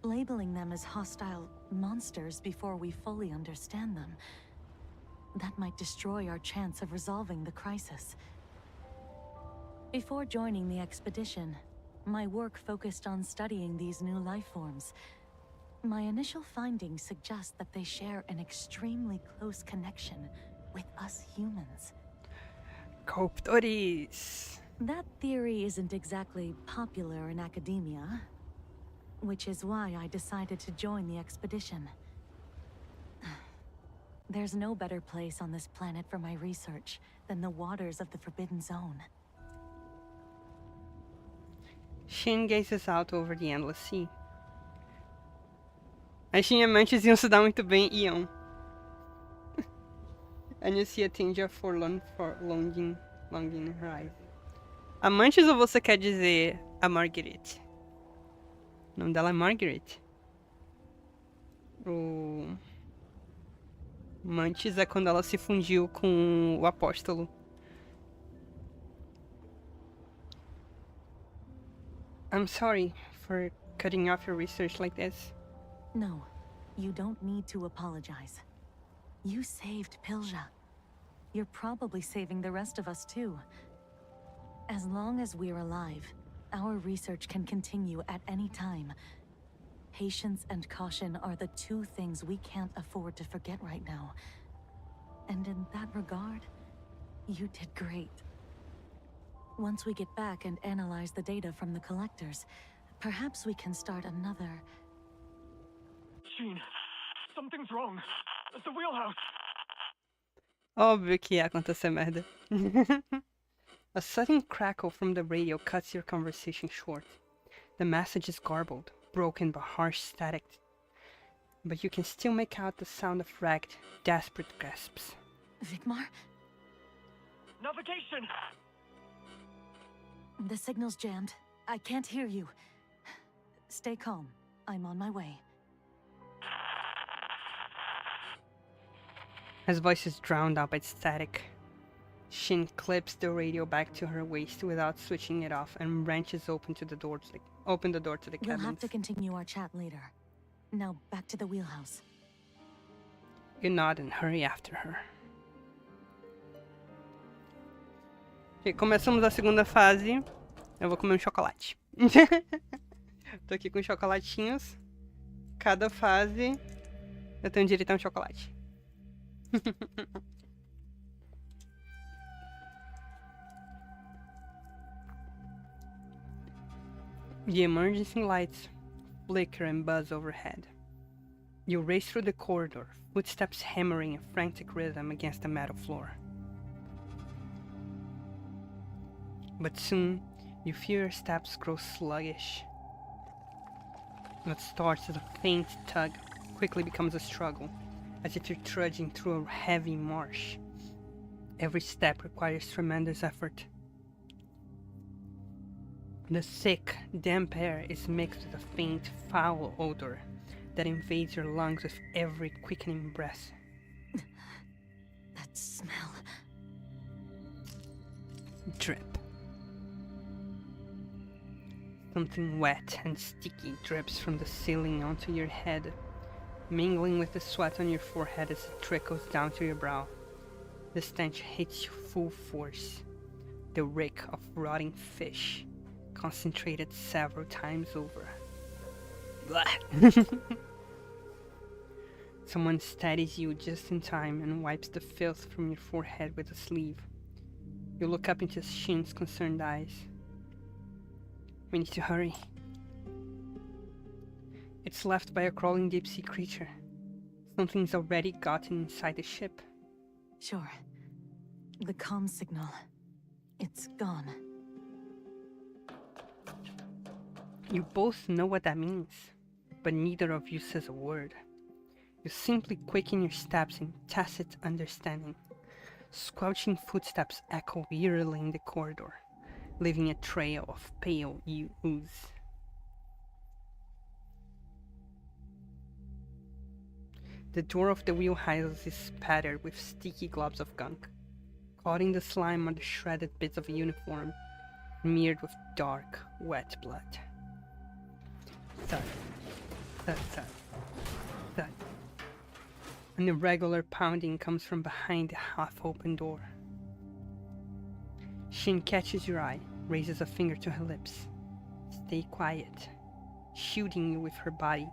Labeling them as hostile monsters before we fully understand them, that might destroy our chance of resolving the crisis. Before joining the expedition, my work focused on studying these new life forms. My initial findings suggest that they share an extremely close connection with us humans. Corruptores. That theory isn't exactly popular in academia, which is why I decided to join the expedition. There's no better place on this planet for my research than the waters of the Forbidden Zone. Shin gazes out over the endless sea. As Shin e Amantes iam se dar muito bem, iam. And you see a tinge of longing in her eyes. Amantes ou você quer dizer a Margaret? O nome dela é Margaret. O Mantis é quando ela se fundiu com o apóstolo. I'm sorry for cutting off your research like this. No, you don't need to apologize. You saved Pilja. You're probably saving the rest of us too. As long as we're alive, our research can continue at any time. Patience and caution are the two things we can't afford to forget right now. And in that regard, you did great. Once we get back and analyze the data from the collectors, perhaps we can start another... Sheen, something's wrong. The wheelhouse. Óbvio que ia acontecer merda. A sudden crackle from the radio cuts your conversation short. The message is garbled, broken by harsh static, but you can still make out the sound of ragged, desperate gasps. Vigmar? Navigation! The signal's jammed. I can't hear you. Stay calm. I'm on my way. His voice is drowned out by static. Shin clips the radio back to her waist without switching it off and wrenches open the door to the We'll cabins. have to continue our chat later. Now back to the wheelhouse. You nod and hurry after her. Ok, começamos a segunda fase. Eu vou comer um chocolate. Tô aqui com chocolatinhos. Cada fase eu tenho direito a um chocolate. The emergency lights flicker and buzz overhead. You race through the corridor, footsteps hammering a frantic rhythm against the metal floor. But soon, you feel your steps grow sluggish. What starts as a faint tug quickly becomes a struggle, as if you're trudging through a heavy marsh. Every step requires tremendous effort. The thick, damp air is mixed with a faint, foul odor that invades your lungs with every quickening breath. That smell. Drip. Something wet and sticky drips from the ceiling onto your head, mingling with the sweat on your forehead as it trickles down to your brow. The stench hits you full force. The reek of rotting fish, concentrated several times over. Someone steadies you just in time and wipes the filth from your forehead with a sleeve. You look up into Shin's concerned eyes. We need to hurry. It's left by a crawling deep-sea creature. Something's already gotten inside the ship. Sure. The comm signal. It's gone. You both know what that means, but neither of you says a word. You simply quicken your steps in tacit understanding. Squelching footsteps echo eerily in the corridor, leaving a trail of pale ooze. The door of the wheelhouse is spattered with sticky globs of gunk. Caught in the slime are the shredded bits of a uniform, smeared with dark, wet blood. Thud, thud, thud, thud. An irregular pounding comes from behind the half-open door. Shin catches your eye, raises a finger to her lips. Stay quiet, shooting you with her body.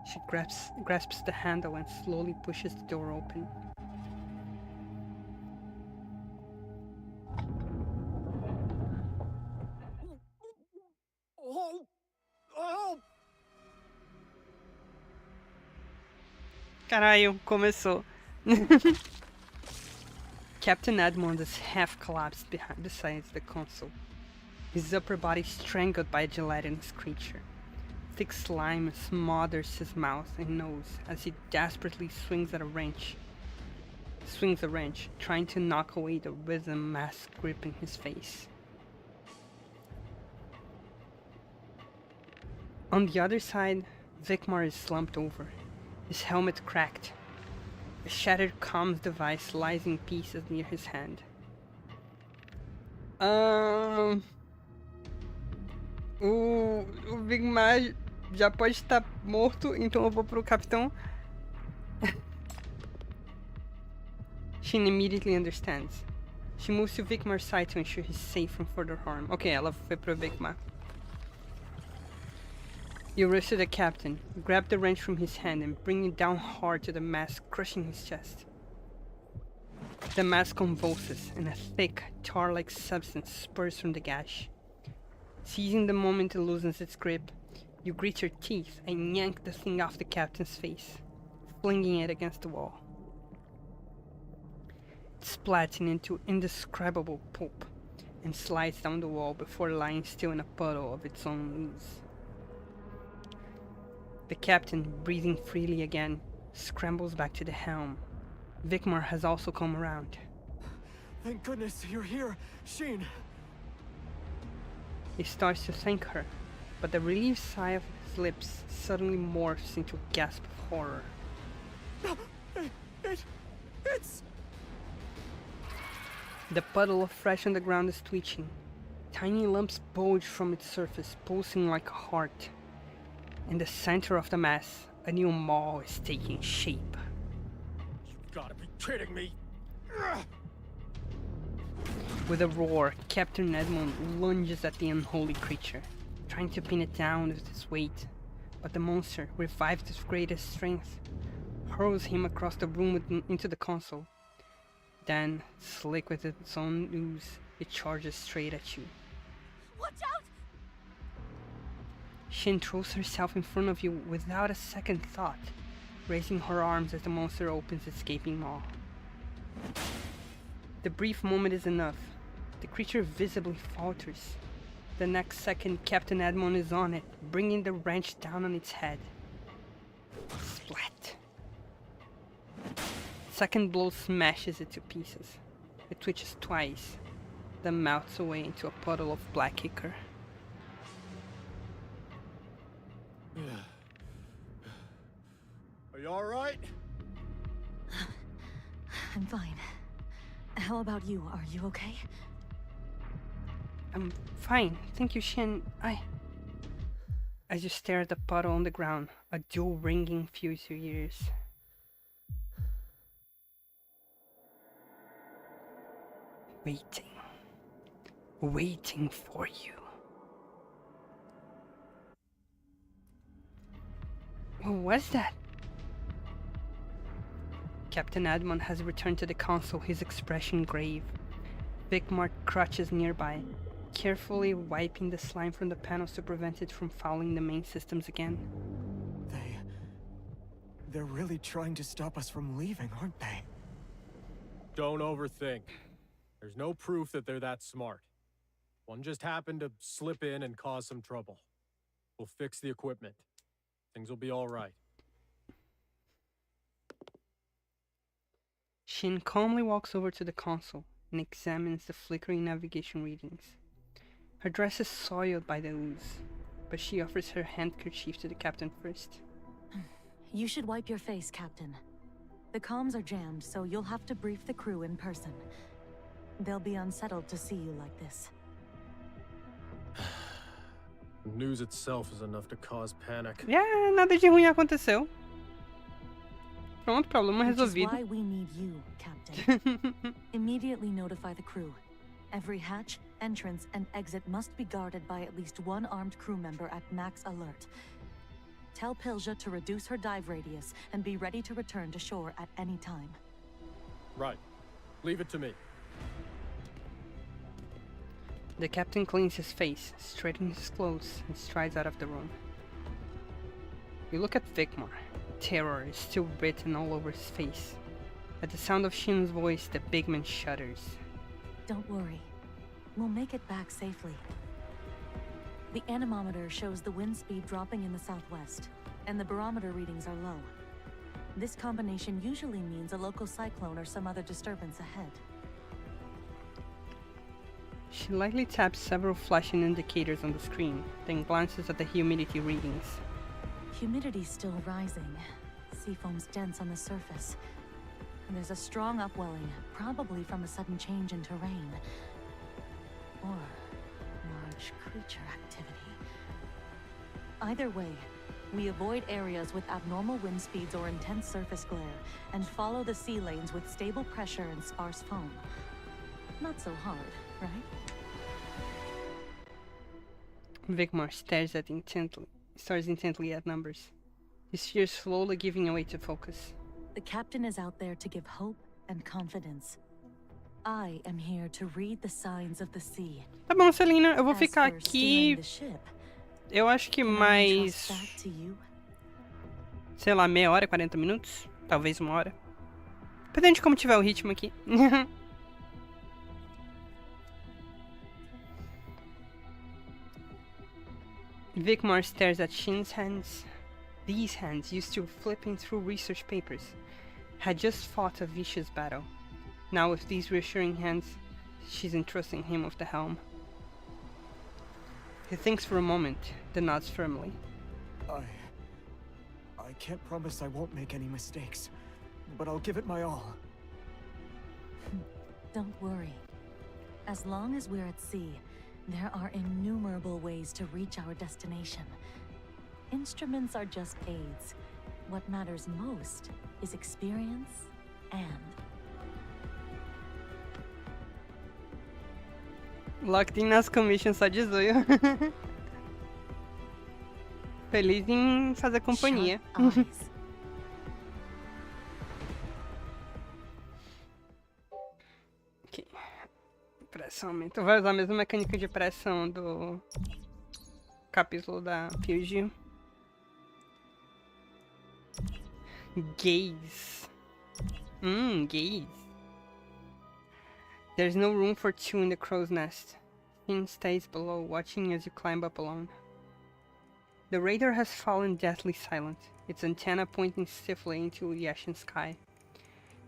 She grasps the handle and slowly pushes the door open. Caralho, começou. Captain Edmund is half collapsed beside the console, his upper body strangled by a gelatinous creature. Thick slime smothers his mouth and nose as he desperately swings a wrench, trying to knock away the rhythm mask gripping his face. On the other side, Vikmar is slumped over, his helmet cracked. A shattered comms device lies in pieces near his hand. O Vigmar já pode estar morto, então eu vou pro capitão. She immediately understands. She moves to Vigmar's side to ensure he's safe from further harm. Ok, ela foi pro Vigmar. You rush to the captain, grab the wrench from his hand and bring it down hard to the mask, crushing his chest. The mask convulses and a thick, tar-like substance spurts from the gash. Seizing the moment it loosens its grip, you grit your teeth and yank the thing off the captain's face, flinging it against the wall. It splats into indescribable pulp and slides down the wall before lying still in a puddle of its own ooze. The captain, breathing freely again, scrambles back to the helm. Vikmar has also come around. Thank goodness you're here, Sheen. He starts to thank her, but the relieved sigh of his lips suddenly morphs into a gasp of horror. It's... The puddle of flesh on the ground is twitching. Tiny lumps bulge from its surface, pulsing like a heart. In the center of the mass, a new maw is taking shape. You've gotta be kidding me! With a roar, Captain Edmund lunges at the unholy creature, trying to pin it down with his weight, but the monster, revived with greatest strength, hurls him across the room into the console. Then, slick with its own ooze, it charges straight at you. Watch out! Shin throws herself in front of you without a second thought, raising her arms as the monster opens its gaping maw. The brief moment is enough. The creature visibly falters. The next second, Captain Edmund is on it, bringing the wrench down on its head. Splat. Second blow smashes it to pieces. It twitches twice, then melts away into a puddle of black ichor. Are you alright? I'm fine. How about you? Are you okay? I'm fine, thank you, Shin. I just stare at the puddle on the ground. A dual ringing fills your ears. Waiting for you. What was that? Captain Edmund has returned to the console, his expression grave. Vikmar crouches nearby, carefully wiping the slime from the panels to prevent it from fouling the main systems again. They're really trying to stop us from leaving, aren't they? Don't overthink. There's no proof that they're that smart. One just happened to slip in and cause some trouble. We'll fix the equipment. Things will be all right. Shin calmly walks over to the console and examines the flickering navigation readings. Her dress is soiled by the ooze, but she offers her handkerchief to the captain first. You should wipe your face, Captain. The comms are jammed, so you'll have to brief the crew in person. They'll be unsettled to see you like this. News itself is enough to cause panic. Yeah, nada de ruim aconteceu. Pronto, problema Which is resolvido. why we need you, Captain. Immediately notify the crew. Every hatch, entrance, and exit must be guarded by at least one armed crew member at max alert. Tell Pilja to reduce her dive radius and be ready to return to shore at any time. Right. Leave it to me. The captain cleans his face, straightens his clothes, and strides out of the room. You look at Vicmar. Terror is still written all over his face. At the sound of Shin's voice, the big man shudders. Don't worry. We'll make it back safely. The anemometer shows the wind speed dropping in the southwest, and the barometer readings are low. This combination usually means a local cyclone or some other disturbance ahead. She lightly taps several flashing indicators on the screen, then glances at the humidity readings. Humidity's still rising. Seafoam's dense on the surface. And there's a strong upwelling, probably from a sudden change in terrain. Or large creature activity. Either way, we avoid areas with abnormal wind speeds or intense surface glare, and follow the sea lanes with stable pressure and sparse foam. Not so hard, right? Vicmar stares intently at numbers, his fears slowly giving away to focus. The captain is out there to give hope and confidence. I am here to read the signs of the sea. Tá bom, Celina, eu vou As ficar for aqui. steering the ship, Eu acho que can I mais, entrust that to you? sei lá, meia hora, 40 minutos, talvez uma hora. Depende de como tiver o ritmo aqui. Vicmar stares at Shin's hands. These hands, used to flipping through research papers, had just fought a vicious battle. Now with these reassuring hands, she's entrusting him with the helm. He thinks for a moment, then nods firmly. I can't promise I won't make any mistakes, but I'll give it my all. Don't worry. As long as we're at sea, there are innumerable ways to reach our destination. Instruments are just aids. What matters most is experience and... Locked in nas commissions só de zoio. Feliz em fazer companhia. shut eyes. Ok. Pressão aumenta. Vai usar a mesma mecânica de pressão do capítulo da Fuji. Gaze. Gaze. There's no room for two in the crow's nest. Finn stays below, watching as you climb up alone. The radar has fallen deathly silent, its antenna pointing stiffly into the ashen sky.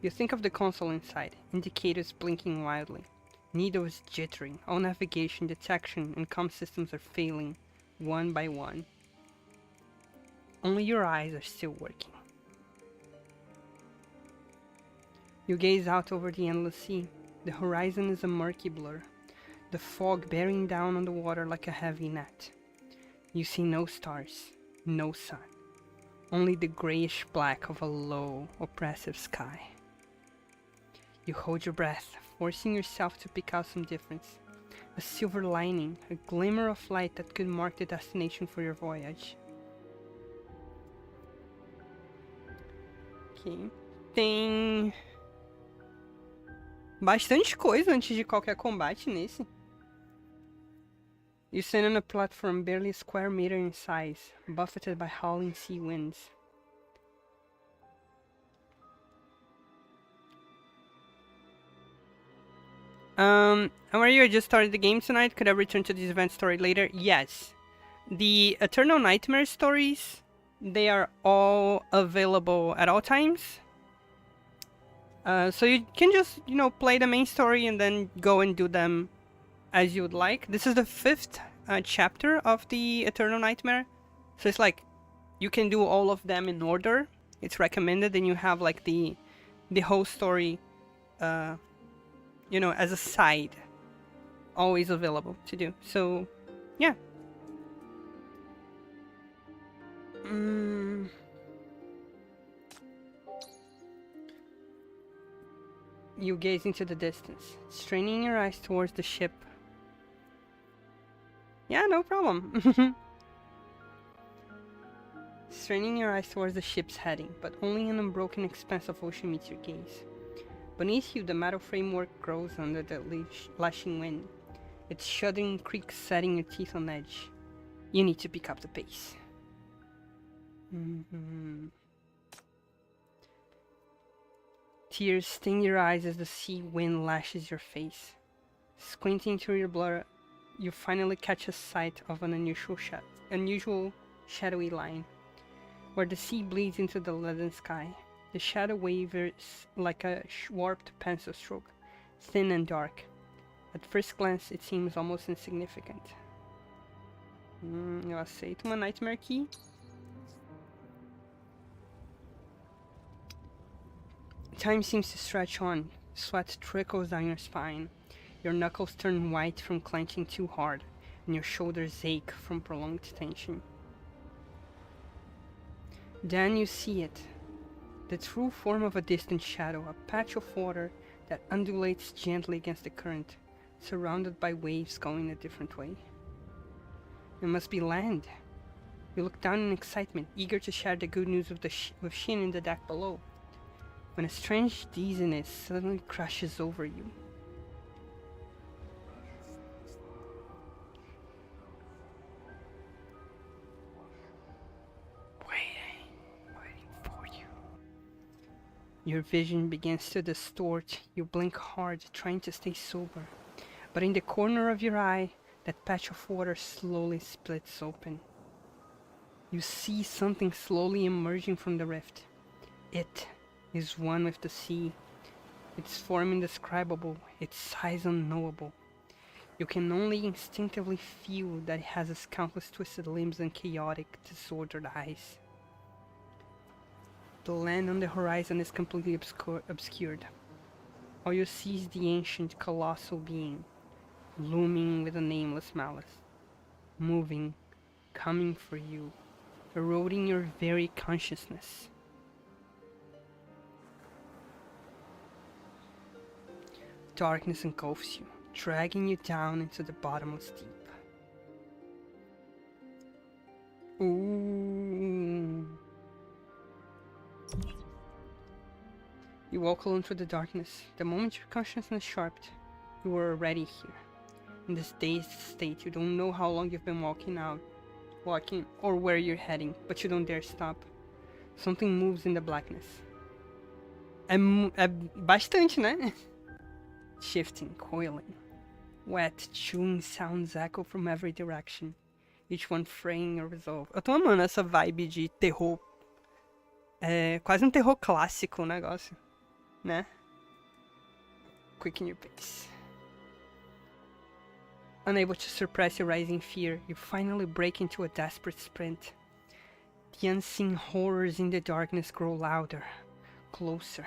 You think of the console inside, indicators blinking wildly. Needles jittering, all navigation, detection, and comm systems are failing, one by one. Only your eyes are still working. You gaze out over the endless sea. The horizon is a murky blur, the fog bearing down on the water like a heavy net. You see no stars, no sun, only the grayish black of a low, oppressive sky. You hold your breath, forcing yourself to pick out some difference, a silver lining, a glimmer of light that could mark the destination for your voyage. Ok, tem bastante coisa antes de qualquer combate nesse. You stand on a platform barely a square meter in size, buffeted by howling sea winds. How are you? I just started the game tonight. Could I return to this event story later? Yes. The Eternal Nightmare stories, they are all available at all times. So you can just, play the main story and then go and do them as you would like. This is the 5th chapter of the Eternal Nightmare. So it's like, you can do all of them in order. It's recommended, and you have like the whole story, as a side, always available to do. So, yeah. You gaze into the distance, straining your eyes towards the ship. Yeah, no problem. straining your eyes towards the ship's heading, but only an unbroken expanse of ocean meets your gaze. Beneath you, the metal framework grows under the lashing wind, its shuddering creaks setting your teeth on edge. You need to pick up the pace. Tears sting your eyes as the sea wind lashes your face. Squinting through your blur, you finally catch a sight of an unusual shadowy line. Where the sea bleeds into the leaden sky, the shadow wavers like a warped pencil stroke, thin and dark. At first glance, it seems almost insignificant. Eu aceito uma Nightmare Key. Time seems to stretch on. Sweat trickles down your spine. Your knuckles turn white from clenching too hard, and your shoulders ache from prolonged tension. Then you see it. The true form of a distant shadow, a patch of water that undulates gently against the current, surrounded by waves going a different way. It must be land. You look down in excitement, eager to share the good news with Shin in the deck below, when a strange dizziness suddenly crashes over you. Waiting for you. Your vision begins to distort. You blink hard, trying to stay sober. But in the corner of your eye, that patch of water slowly splits open. You see something slowly emerging from the rift. It is one with the sea. Its form indescribable, its size unknowable. You can only instinctively feel that it has its countless twisted limbs and chaotic, disordered eyes. The land on the horizon is completely obscured. All you see is the ancient, colossal being, looming with a nameless malice, moving, coming for you, eroding your very consciousness. Darkness engulfs you, dragging you down into the bottomless deep. Ooh. You walk alone through the darkness. The moment your consciousness sharpened, you were already here. In this dazed state, you don't know how long you've been walking, or where you're heading, but you don't dare stop. Something moves in the blackness. É bastante, né? Shifting, coiling. Wet, chewing sounds echo from every direction, each one fraying your resolve. Eu tô amando essa vibe de terror. É quase um terror clássico o negócio, né? Quicken your pace. Unable to suppress your rising fear, you finally break into a desperate sprint. The unseen horrors in the darkness grow louder, closer.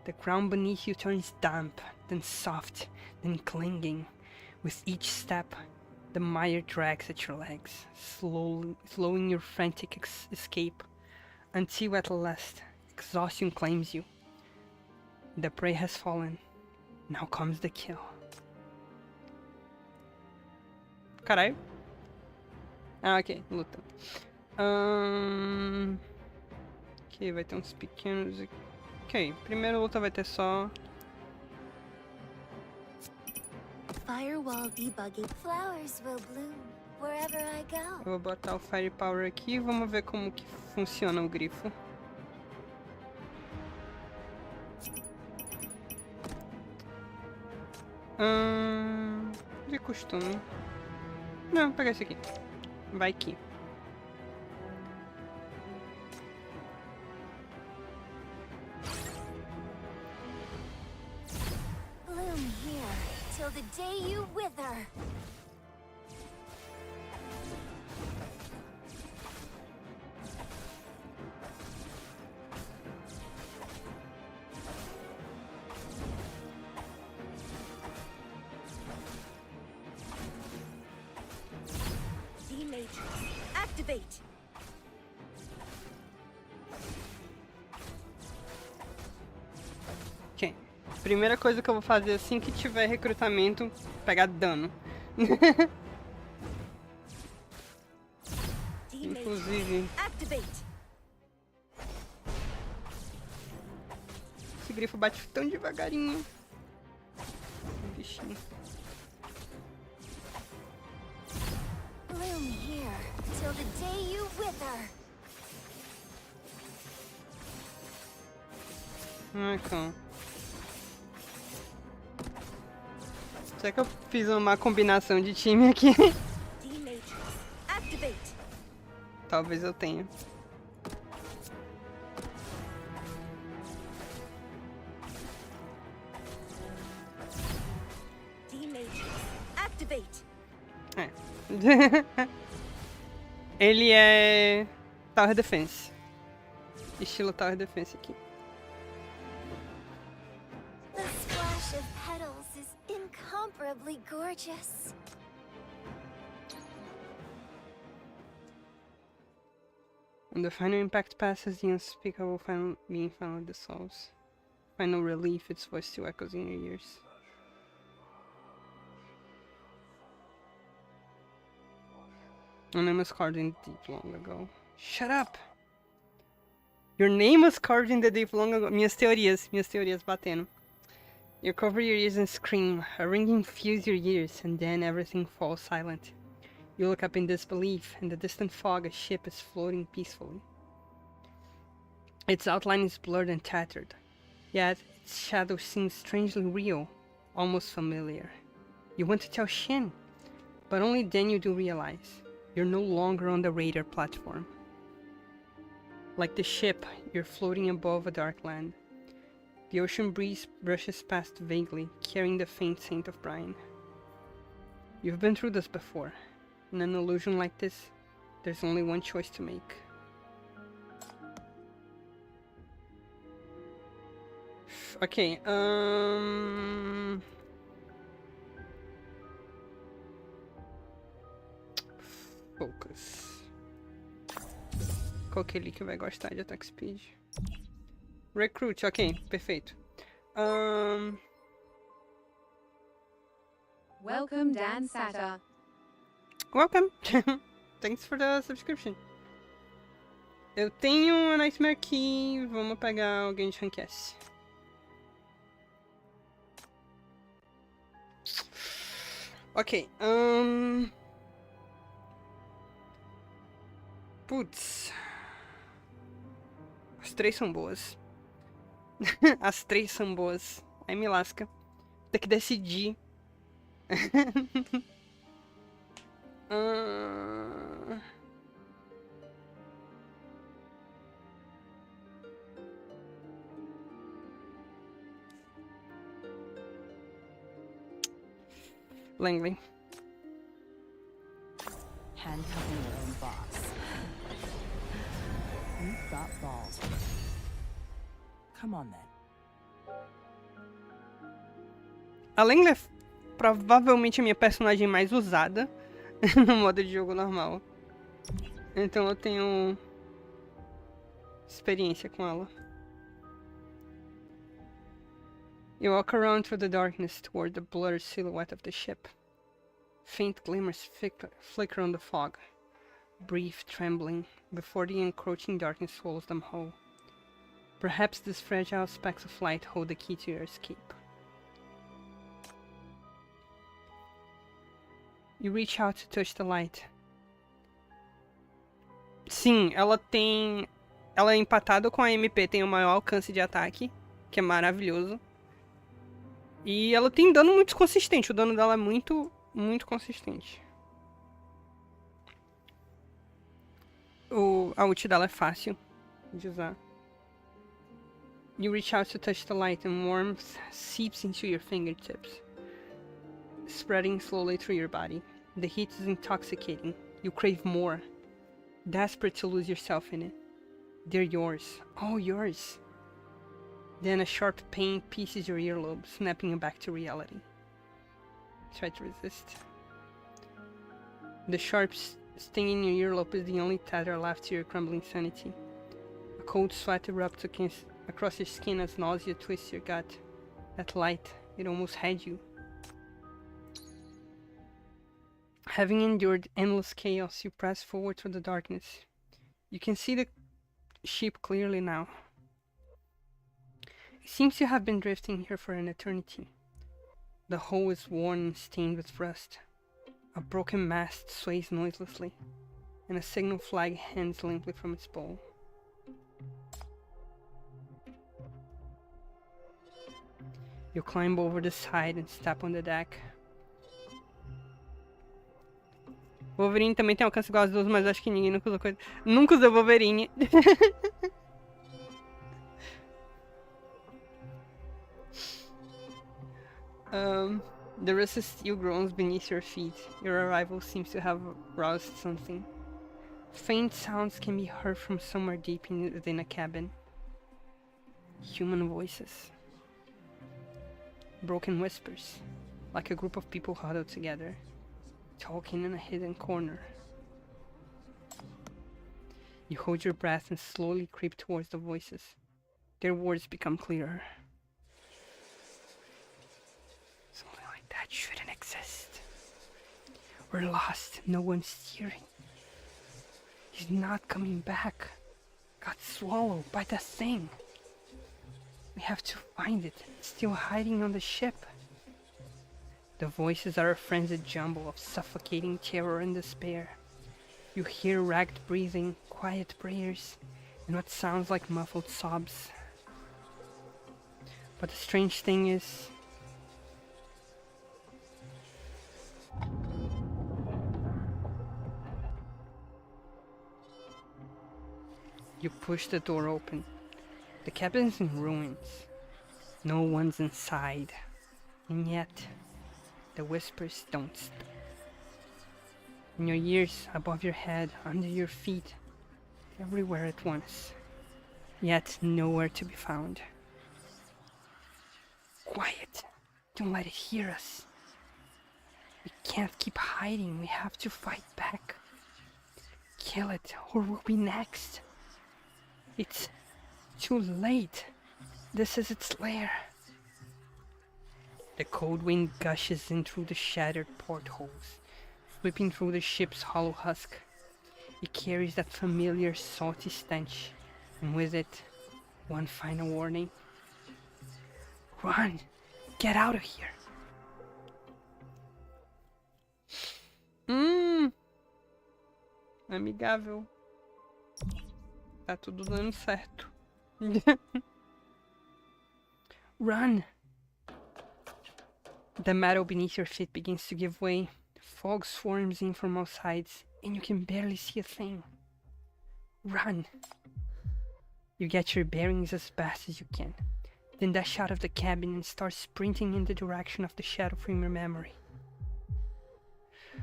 The ground beneath you turns damp, then soft, then clinging. With each step, the mire drags at your legs, slowing your frantic escape, until at last, exhaustion claims you. The prey has fallen. Now comes the kill. Caralho. Ah, ok. Luta. Ok, vai ter uns pequenos... Ok, primeira luta vai ter só... Firewall debugging. Flowers will bloom wherever I go. Eu vou botar o Firepower aqui e vamos ver como que funciona o grifo. De costume. Não, vou pegar esse aqui. Vai aqui. Bloom here till the day you wither. Activate. Ok. Primeira coisa que eu vou fazer assim que tiver recrutamento, pegar dano. Inclusive, Activate. grifo bate tão devagarinho. Bichinho. Bloom here till the day you wither. Ai, cão. Será que eu fiz uma combinação de time aqui? D-Matrix, activate. Talvez eu tenha. D-Matrix, activate. É. Ele é Tower Defense. Estilo Tower Defense aqui. The splash of petals is incomparably gorgeous. When the final impact passes, the unspeakable final being finally dissolves. Final relief, its voice still echoes in your ears. Your name was carved in the deep long ago. Shut up! Your name was carved in the deep long ago. Minhas teorias batendo. You cover your ears and scream. A ringing fills your ears, and then everything falls silent. You look up in disbelief. In the distant fog, a ship is floating peacefully. Its outline is blurred and tattered, yet its shadow seems strangely real, almost familiar. You want to tell Shin, but only then you do realize you're no longer on the radar platform. Like the ship, you're floating above a dark land. The ocean breeze brushes past vaguely, carrying the faint scent of brine. You've been through this before. In an illusion like this, there's only one choice to make. Okay, Focus. Qual que ele que vai gostar de attack speed? Recruit, ok, perfeito. Welcome, Dan Satter. Welcome. Thanks for the subscription. Eu tenho a Nightmare aqui. Vamos pegar alguém de rank S. Ok. Putz. As três são boas. As três são boas. Aí me lasca. Tem que decidir. Langley. Handcuffing your own boss. You've got balls. Come on then. A Langley é provavelmente a minha personagem mais usada no modo de jogo normal. Então eu tenho experiência com ela. You walk around through the darkness toward the blurred silhouette of the ship. Faint glimmers flicker on the fog, brief, trembling, before the encroaching darkness swallows them whole. Perhaps these fragile specks of light hold the key to your escape. You reach out to touch the light. Sim, ela é empatada com a MP, tem o maior alcance de ataque, que é maravilhoso. E ela tem dano muito consistente, o dano dela é muito consistente. A ult dela é fácil de usar. You reach out to touch the light and warmth seeps into your fingertips, spreading slowly through your body. The heat is intoxicating. You crave more, desperate to lose yourself in it. They're yours, all yours. Then a sharp pain pierces your earlobe, snapping you back to reality. Try to resist. The sharp sting in your earlobe is the only tether left to your crumbling sanity. A cold sweat erupts across your skin as nausea twists your gut. That light, it almost had you. Having endured endless chaos, you press forward through the darkness. You can see the ship clearly now. seems to have been drifting here for an eternity. The hull is worn and stained with rust. A broken mast sways noiselessly, and a signal flag hangs limply from its pole. You climb over the side and step on the deck. Wolverine também tem alcance igual as duas, mas acho que ninguém nunca usou coisa. Nunca usou Wolverine. The rust still groans beneath your feet. Your arrival seems to have roused something. Faint sounds can be heard from somewhere deep within a cabin. Human voices. Broken whispers, like a group of people huddled together, talking in a hidden corner. You hold your breath and slowly creep towards the voices. Their words become clearer. Something like that shouldn't exist. We're lost. No one's steering. He's not coming back. Got swallowed by that thing. We have to find it. It's still hiding on the ship. The voices are a frenzied jumble of suffocating terror and despair. You hear ragged breathing, quiet prayers, and what sounds like muffled sobs. But the strange thing is, you push the door open. The cabin's in ruins. No one's inside. And yet, the whispers don't stop. In your ears, above your head, under your feet, everywhere at once. Yet nowhere to be found. Quiet! Don't let it hear us. We can't keep hiding. We have to fight back. Kill it, or we'll be next. It's too late. This is its lair. The cold wind gushes in through the shattered portholes, sweeping through the ship's hollow husk. It carries that familiar salty stench, and with it, one final warning. Run! Get out of here! Amigável. Tá tudo dando certo. Run! The metal beneath your feet begins to give way. Fog swarms in from all sides, and you can barely see a thing. Run! You get your bearings as best as you can, then dash out of the cabin and start sprinting in the direction of the shadow from your memory.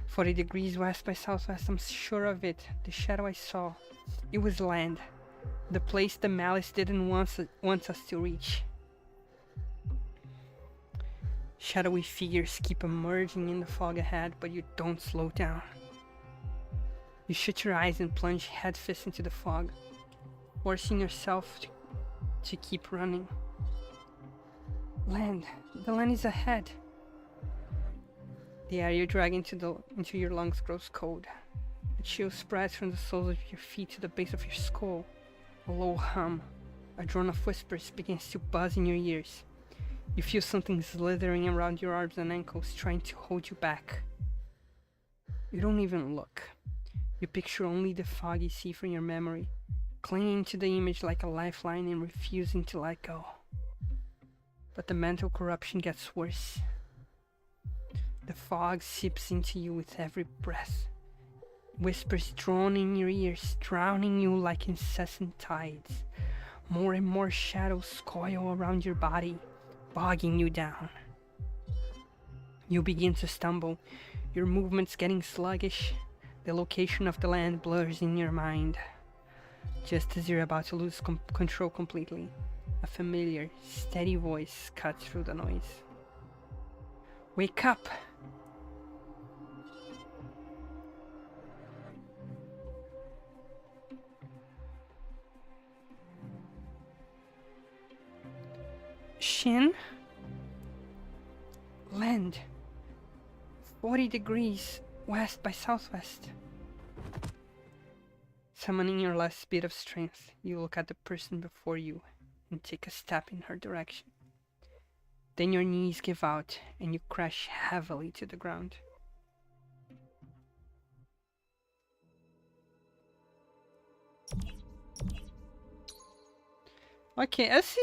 40 degrees west by southwest, I'm sure of it. The shadow I saw, it was land. The place the malice didn't want us to reach. Shadowy figures keep emerging in the fog ahead, but you don't slow down. You shut your eyes and plunge headfirst into the fog, forcing yourself to keep running. Land. The land is ahead. The air you drag into your lungs grows cold. A chill spreads from the soles of your feet to the base of your skull. A low hum, a drone of whispers begins to buzz in your ears. You feel something slithering around your arms and ankles, trying to hold you back. You don't even look. You picture only the foggy sea from your memory, clinging to the image like a lifeline and refusing to let go. But the mental corruption gets worse. The fog seeps into you with every breath. Whispers drone in your ears, drowning you like incessant tides. More and more shadows coil around your body, bogging you down. You begin to stumble, your movements getting sluggish. The location of the land blurs in your mind. Just as you're about to lose control completely, a familiar, steady voice cuts through the noise. Wake up! Shin? Land. 40 degrees west by southwest. Summoning your last bit of strength, you look at the person before you and take a step in her direction. Then your knees give out and you crash heavily to the ground. Ok, esse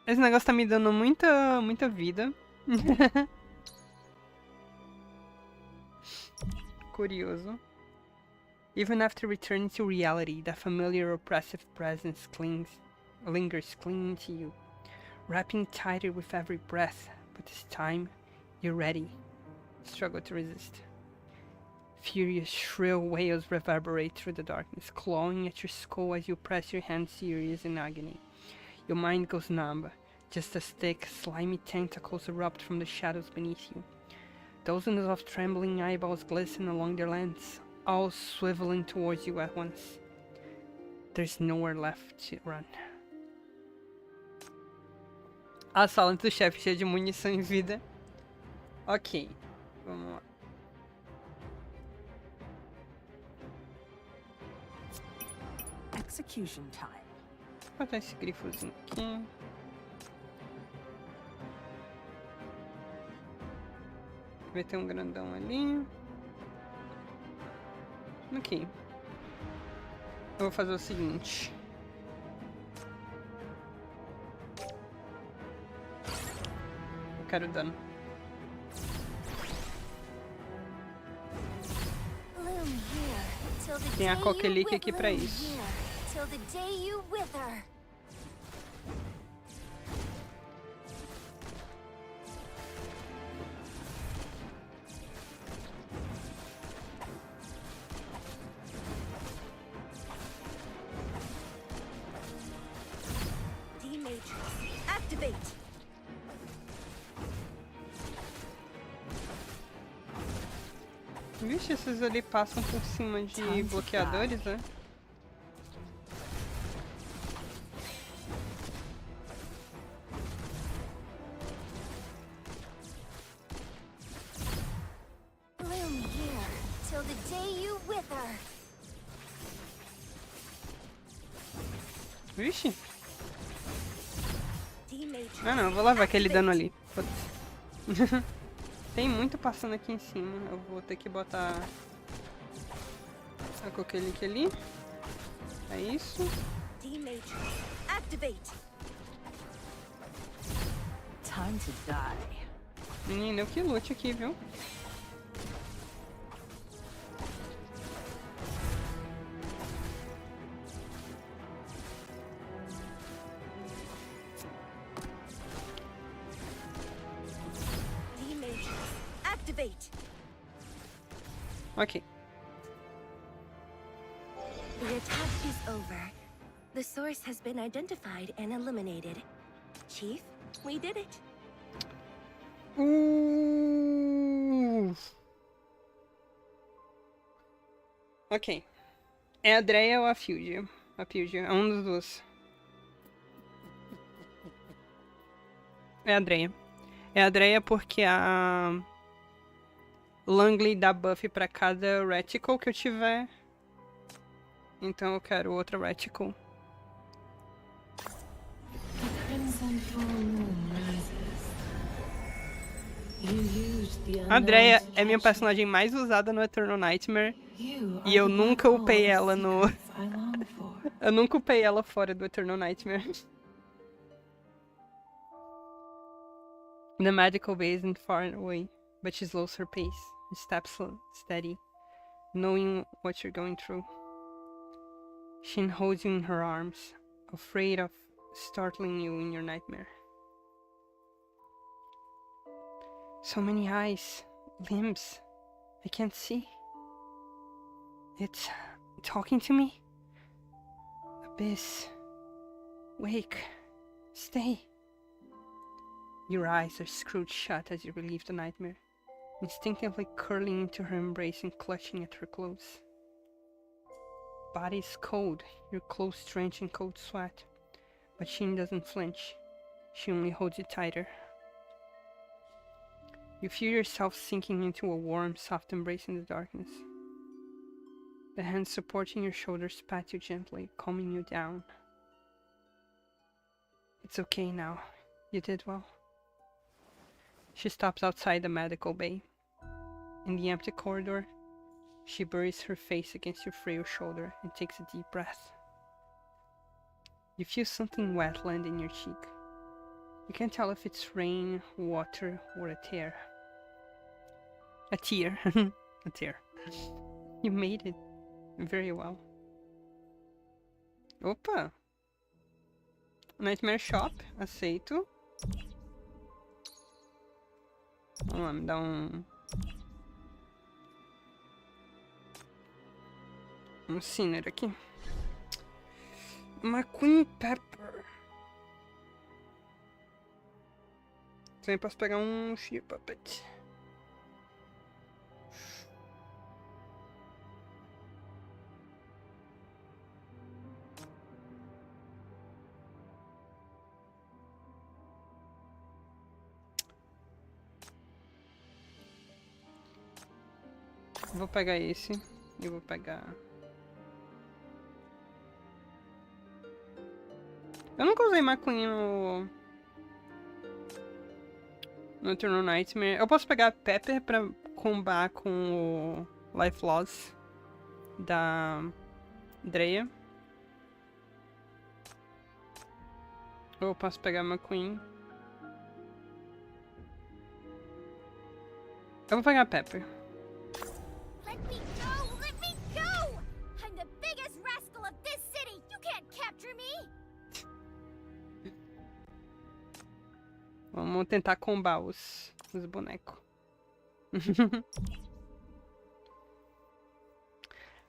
negócio tá me dando muita vida. Curioso. Even after returning to reality, that familiar oppressive presence lingers clinging to you, wrapping tighter with every breath, but this time, you're ready. Struggle to resist. Furious, shrill wails reverberate through the darkness, clawing at your skull as you press your hands to your ears in agony. Your mind goes numb, just as thick, slimy tentacles erupt from the shadows beneath you. Dozens of trembling eyeballs glisten along their lens, all swiveling towards you at once. There's nowhere left to run. A sala do chefe cheia de munição e vida. Ok, vamos lá. Execution time. Vou botar esse grifozinho aqui. Vai ter um grandão ali. Ok. Eu vou fazer o seguinte. Eu quero dano. Tem a coquelique aqui pra isso. Vixe, esses ali passam por cima de bloqueadores, né? Vixe. Ah não, eu vou levar aquele dano ali. Tem muito passando aqui em cima. Eu vou ter que botar a coquelique ali. É isso. Time to die. Menino, que lute aqui, viu? Ok. The attack is over. The source has been identified and eliminated. Chief, we did it. Ok. É a Dreia ou a Field? A Field, é um dos dois. É a Dreia. É a Dreia porque a Langley dá buff pra cada reticle que eu tiver. Então eu quero outra reticle. A Dreia é minha personagem mais usada no Eternal Nightmare. E eu nunca upei ela no... eu nunca upei ela fora do Eternal Nightmare. The magical base isn't far away, but she slows her pace. Her steps steady, knowing what you're going through. She holds you in her arms, afraid of startling you in your nightmare. So many eyes, limbs, I can't see. It's talking to me? Abyss, wake, stay. Your eyes are screwed shut as you relieve the nightmare, instinctively curling into her embrace and clutching at her clothes. Body is cold, your clothes drenched in cold sweat, but she doesn't flinch. She only holds you tighter. You feel yourself sinking into a warm, soft embrace in the darkness. The hands supporting your shoulders pat you gently, calming you down. It's okay now. You did well. She stops outside the medical bay. In the empty corridor, she buries her face against your frail shoulder and takes a deep breath. You feel something wet land in your cheek. You can't tell if it's rain, water, or a tear. A tear. A tear. You made it. Very well. Opa! Nightmare Shop. Aceito. Vamos lá, me dá um Sinner aqui. Uma Queen Pepper. Também posso pegar um Sheer Puppet. Vou pegar esse e vou pegar... Eu nunca usei Macuin no Eternal Nightmare. Eu posso pegar Pepper pra combar com o Life Loss da Dreia. Ou eu posso pegar Macuin. Eu vou pegar Pepper. Let me go! Let me go! I'm the biggest rascal of this city! You can't capture me! Vamos tentar combar os bonecos.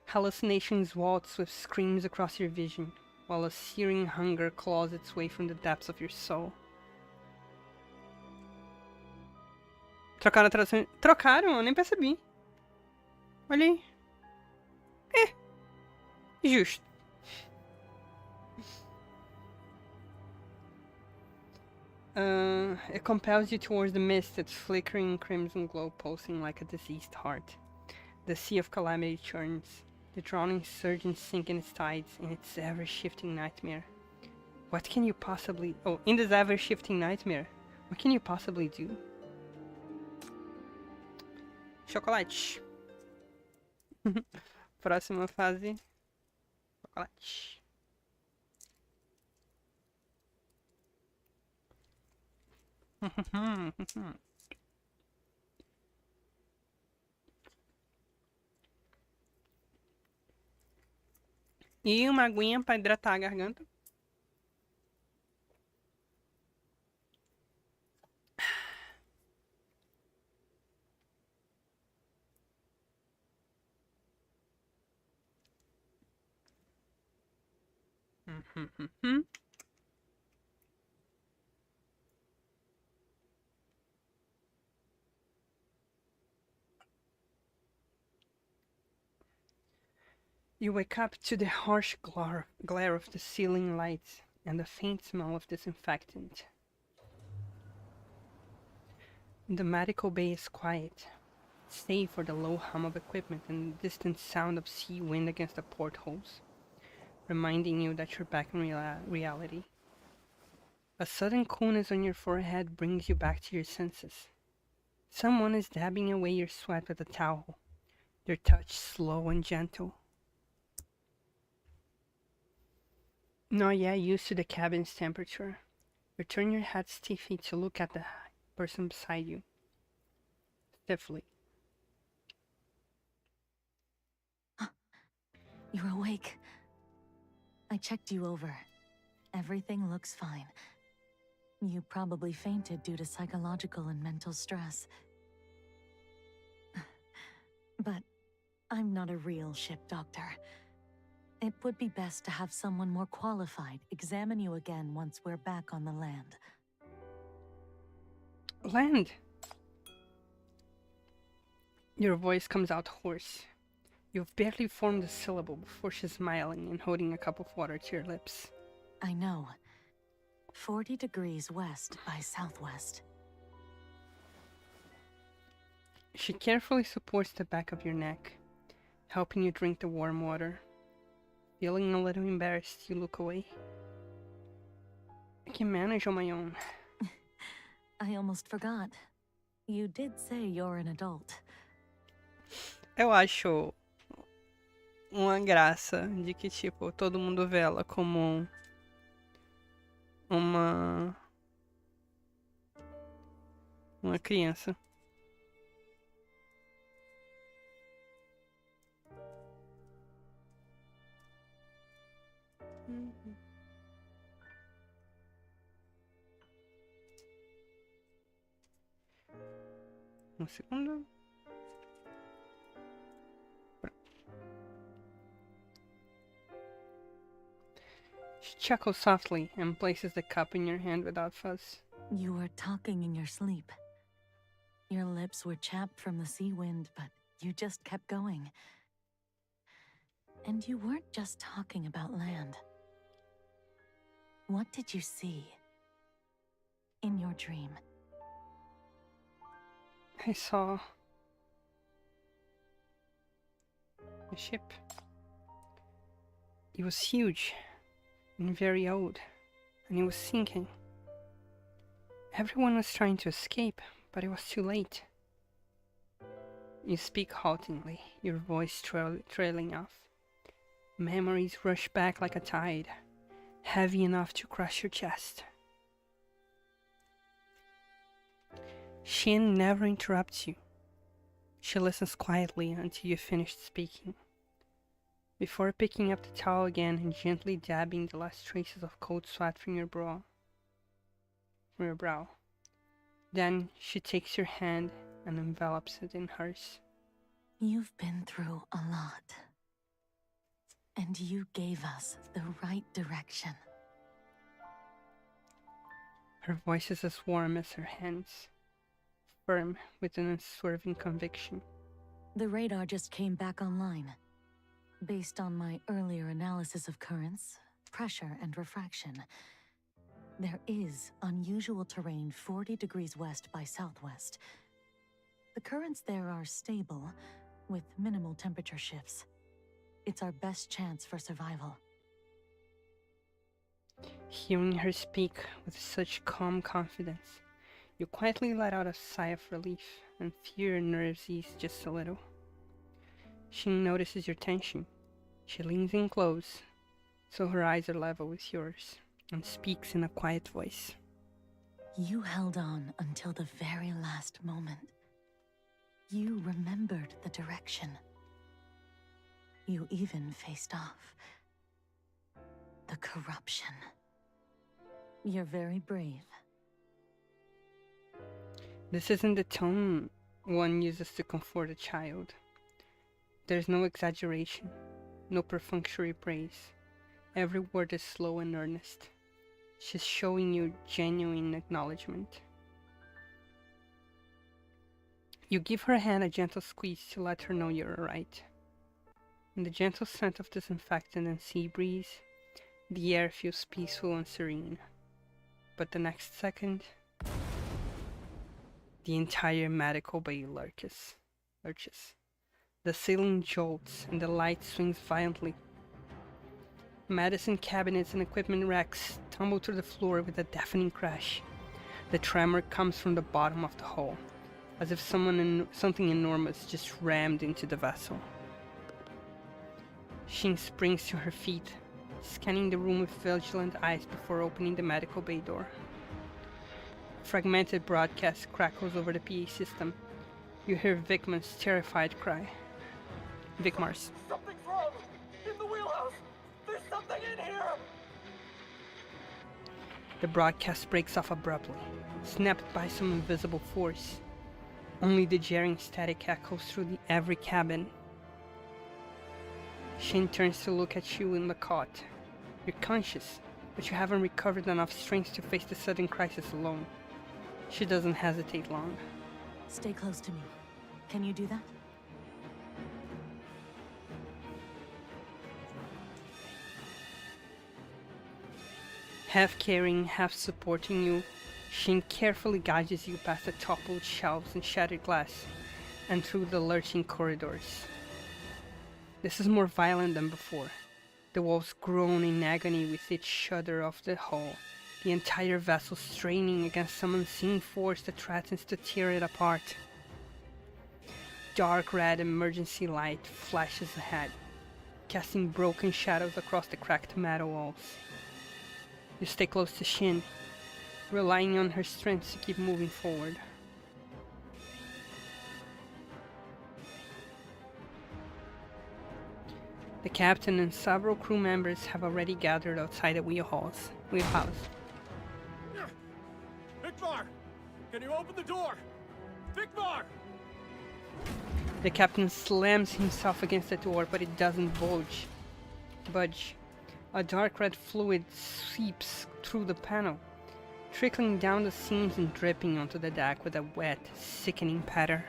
Hallucinations waltz with screams across your vision, while a searing hunger claws its way from the depths of your soul. Trocaram a tradução? Trocaram? Eu nem percebi. Olha aí. Justo. It compels you towards the mist, its flickering crimson glow pulsing like a diseased heart. The sea of calamity churns. The drowning surges sink in its tides, in its ever-shifting nightmare. What can you possibly... Oh, in this ever-shifting nightmare, what can you possibly do? Chocolate. Próxima fase. Chocolate. E uma aguinha para hidratar a garganta. You wake up to the harsh glare of the ceiling lights and the faint smell of disinfectant. The medical bay is quiet, save for the low hum of equipment and the distant sound of sea wind against the portholes, reminding you that you're back in reality. A sudden coolness on your forehead brings you back to your senses. Someone is dabbing away your sweat with a towel, their touch slow and gentle. Not yet used to the cabin's temperature, you turn your head stiffly to look at the person beside you. Stiffly. You're awake. I checked you over. Everything looks fine. You probably fainted due to psychological and mental stress. But I'm not a real ship doctor. It would be best to have someone more qualified examine you again once we're back on the land. Land! Your voice comes out hoarse. You've barely formed a syllable before she's smiling and holding a cup of water to your lips. I know. 40 degrees west by southwest. She carefully supports the back of your neck, helping you drink the warm water. Feeling a little embarrassed, you look away. I can manage on my own. I almost forgot. You did say you're an adult. Eu acho uma graça de que, tipo, todo mundo vê ela como uma criança. Um segundo. She chuckles softly and places the cup in your hand without fuss. You were talking in your sleep. Your lips were chapped from the sea wind, but you just kept going. And you weren't just talking about land. What did you see in your dream? I saw a ship. It was huge and very old, and it was sinking. Everyone was trying to escape, but it was too late. You speak haltingly, your voice trailing off. Memories rush back like a tide, heavy enough to crush your chest. Shin never interrupts you. She listens quietly until you finish speaking, before picking up the towel again and gently dabbing the last traces of cold sweat from your brow. Then she takes your hand and envelops it in hers. You've been through a lot. And you gave us the right direction. Her voice is as warm as her hands, firm with an unswerving conviction. The radar just came back online. Based on my earlier analysis of currents, pressure, and refraction, there is unusual terrain 40 degrees west by southwest. The currents there are stable, with minimal temperature shifts. It's our best chance for survival. Hearing her speak with such calm confidence, you quietly let out a sigh of relief and feel your nerves ease just a little. She notices your tension. She leans in close, so her eyes are level with yours, and speaks in a quiet voice. You held on until the very last moment. You remembered the direction. You even faced off the corruption. You're very brave. This isn't the tone one uses to comfort a child. There's no exaggeration, no perfunctory praise. Every word is slow and earnest. She's showing you genuine acknowledgement. You give her hand a gentle squeeze to let her know you're alright. In the gentle scent of disinfectant and sea breeze, the air feels peaceful and serene. But the next second, the entire medical bay lurches. The ceiling jolts and the light swings violently. Medicine cabinets and equipment racks tumble to the floor with a deafening crash. The tremor comes from the bottom of the hole, as if something enormous just rammed into the vessel. Shin springs to her feet, scanning the room with vigilant eyes before opening the medical bay door. A fragmented broadcast crackles over the PA system. You hear Vickman's terrified cry. Vickmars. Something's wrong! In the wheelhouse! There's something in here! The broadcast breaks off abruptly, snapped by some invisible force. Only the jarring static echoes through every cabin. Shin turns to look at you in the cot. You're conscious, but you haven't recovered enough strength to face the sudden crisis alone. She doesn't hesitate long. Stay close to me. Can you do that? Half carrying, half supporting you, Shin carefully guides you past the toppled shelves and shattered glass, and through the lurching corridors. This is more violent than before. The walls groan in agony with each shudder of the hull, the entire vessel straining against some unseen force that threatens to tear it apart. Dark red emergency light flashes ahead, casting broken shadows across the cracked metal walls. You stay close to Shin, relying on her strength to keep moving forward. The captain and several crew members have already gathered outside the wheelhouse. Vicmar! Can you open the door? Vicmar! The captain slams himself against the door, but it doesn't budge. A dark red fluid seeps through the panel, trickling down the seams and dripping onto the deck with a wet, sickening patter.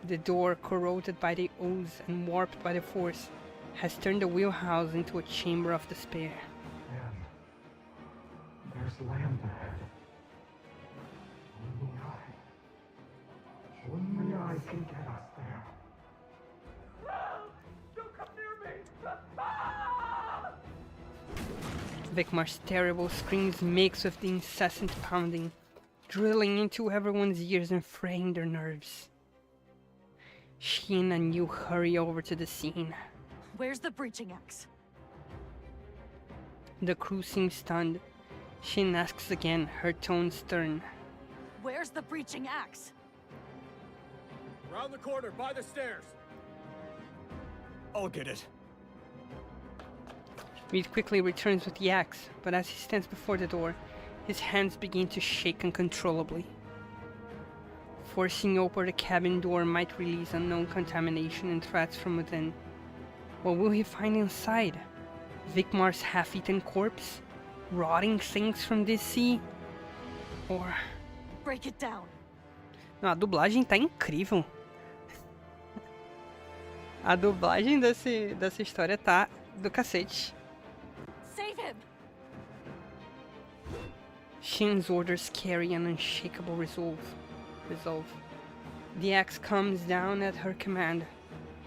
The door, corroded by the ooze and warped by the force, has turned the wheelhouse into a chamber of despair. Man, there's land ahead. Only I can get us there. Don't come near me! Vicmar's terrible screams mix with the incessant pounding, drilling into everyone's ears and fraying their nerves. Shin and you hurry over to the scene. Where's the breaching axe? The crew seems stunned. Shin asks again, her tone stern. Where's the breaching axe? Round the corner, by the stairs. I'll get it. Reed quickly returns with the axe, but as he stands before the door, his hands begin to shake uncontrollably. Forcing open the cabin door might release unknown contamination and threats from within. What will he find inside? Vicmar's half-eaten corpse? Rotting things from this sea? Or... Break it down. Não, a dublagem tá incrível. A dublagem dessa história tá do cacete. Save him. Shin's orders carry an unshakable resolve. The axe comes down at her command,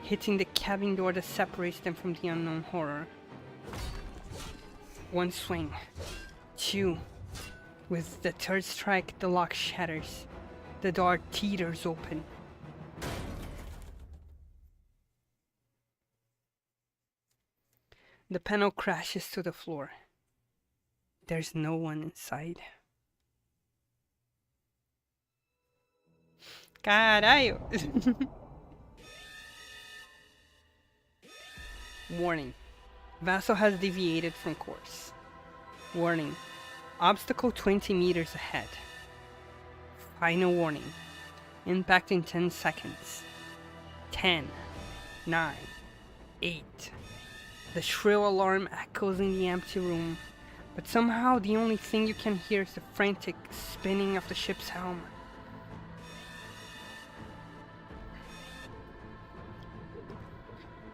hitting the cabin door that separates them from the unknown horror. One swing. Two. With the third strike, the lock shatters. The door teeters open. The panel crashes to the floor. There's no one inside. Caralho! Warning. Vessel has deviated from course. Warning. Obstacle 20 meters ahead. Final warning. Impact in 10 seconds. 10. 9. 8. The shrill alarm echoes in the empty room, but somehow the only thing you can hear is the frantic spinning of the ship's helm.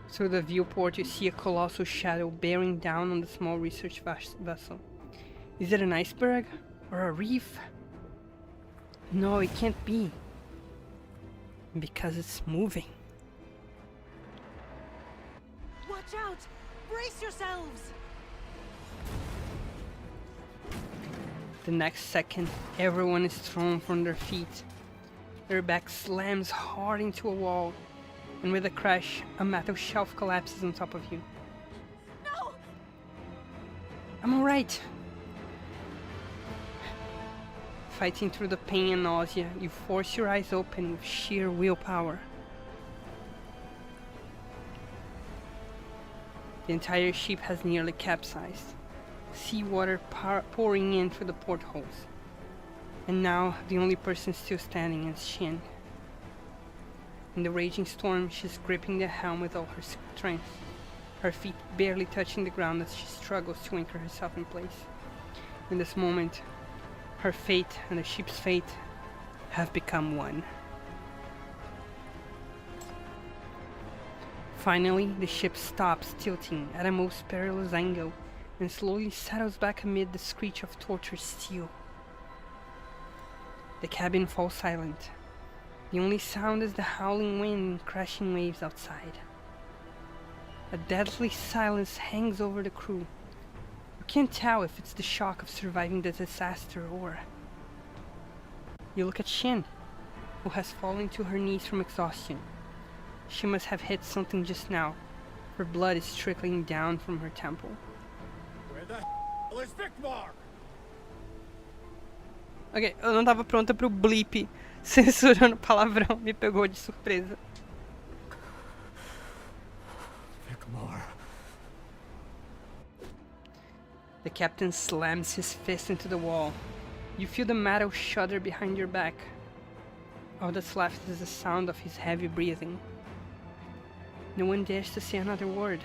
Through the viewport you see a colossal shadow bearing down on the small research vessel. Is it an iceberg? Or a reef? No, it can't be. Because it's moving. Watch out! Brace yourselves! The next second, everyone is thrown from their feet. Their back slams hard into a wall, and with a crash, a metal shelf collapses on top of you. No! I'm alright. Fighting through the pain and nausea, you force your eyes open with sheer willpower. The entire ship has nearly capsized, seawater pouring in through the portholes. And now, the only person still standing is Shin. In the raging storm, she's gripping the helm with all her strength, her feet barely touching the ground as she struggles to anchor herself in place. In this moment, her fate and the ship's fate have become one. Finally, the ship stops tilting at a most perilous angle and slowly settles back amid the screech of tortured steel. The cabin falls silent. The only sound is the howling wind and crashing waves outside. A deadly silence hangs over the crew. You can't tell if it's the shock of surviving the disaster or... You look at Shin, who has fallen to her knees from exhaustion. She must have hit something just now. Her blood is trickling down from her temple. Where the hell is Vicmar? Ok, eu não tava pronta pro bleep censurando palavrão, me pegou de surpresa. Vicmar. The captain slams his fist into the wall. You feel the metal shudder behind your back. All that's left is the sound of his heavy breathing. No one dares to say another word.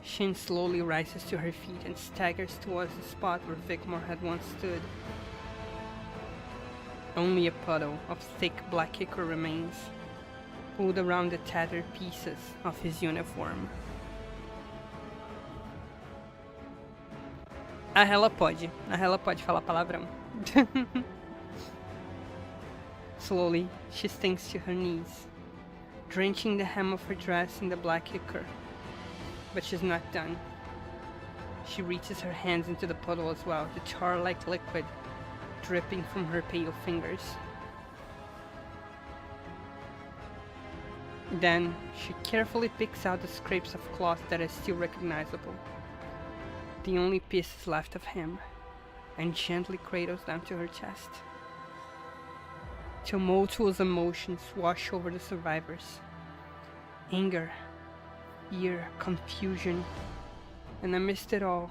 Shin slowly rises to her feet and staggers towards the spot where Vicmar had once stood. Only a puddle of thick black ichor remains, pulled around the tattered pieces of his uniform. Ela pode falar palavrão. Slowly, she sinks to her knees, drenching the hem of her dress in the black ichor. But she's not done. She reaches her hands into the puddle as well, the char-like liquid dripping from her pale fingers. Then, she carefully picks out the scraps of cloth that are still recognizable, the only pieces left of him, and gently cradles them to her chest. Tumultuous emotions wash over the survivors. Anger, fear, confusion, and amidst it all,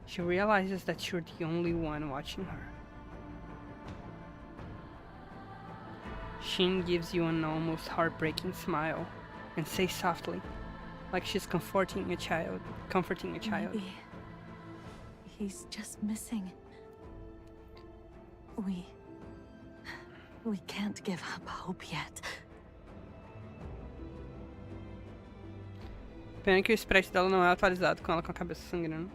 she realizes that you're the only one watching her. Shin gives you an almost heartbreaking smile and says softly, like she's comforting a child. Maybe he's just missing. We can't give up hope yet. Pena que o sprite dela não é atualizado com ela com a cabeça sangrando.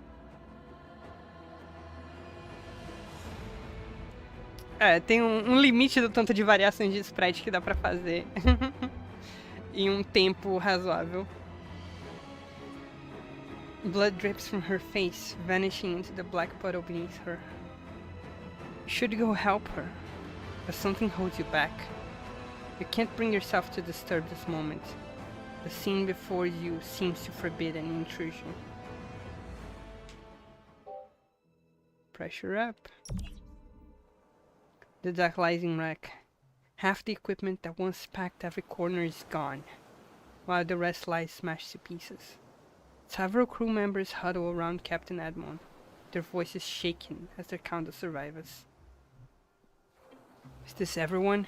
É, tem um limite do tanto de variações de sprite que dá pra fazer. Em um tempo razoável. Blood drips from her face, vanishing into the black puddle beneath her. You should go help her, but something holds you back. You can't bring yourself to disturb this moment. The scene before you seems to forbid any intrusion. Pressure up. The deck lies in wreck. Half the equipment that once packed every corner is gone, while the rest lies smashed to pieces. Several crew members huddle around Captain Edmond, their voices shaking as they count the survivors. Is this everyone?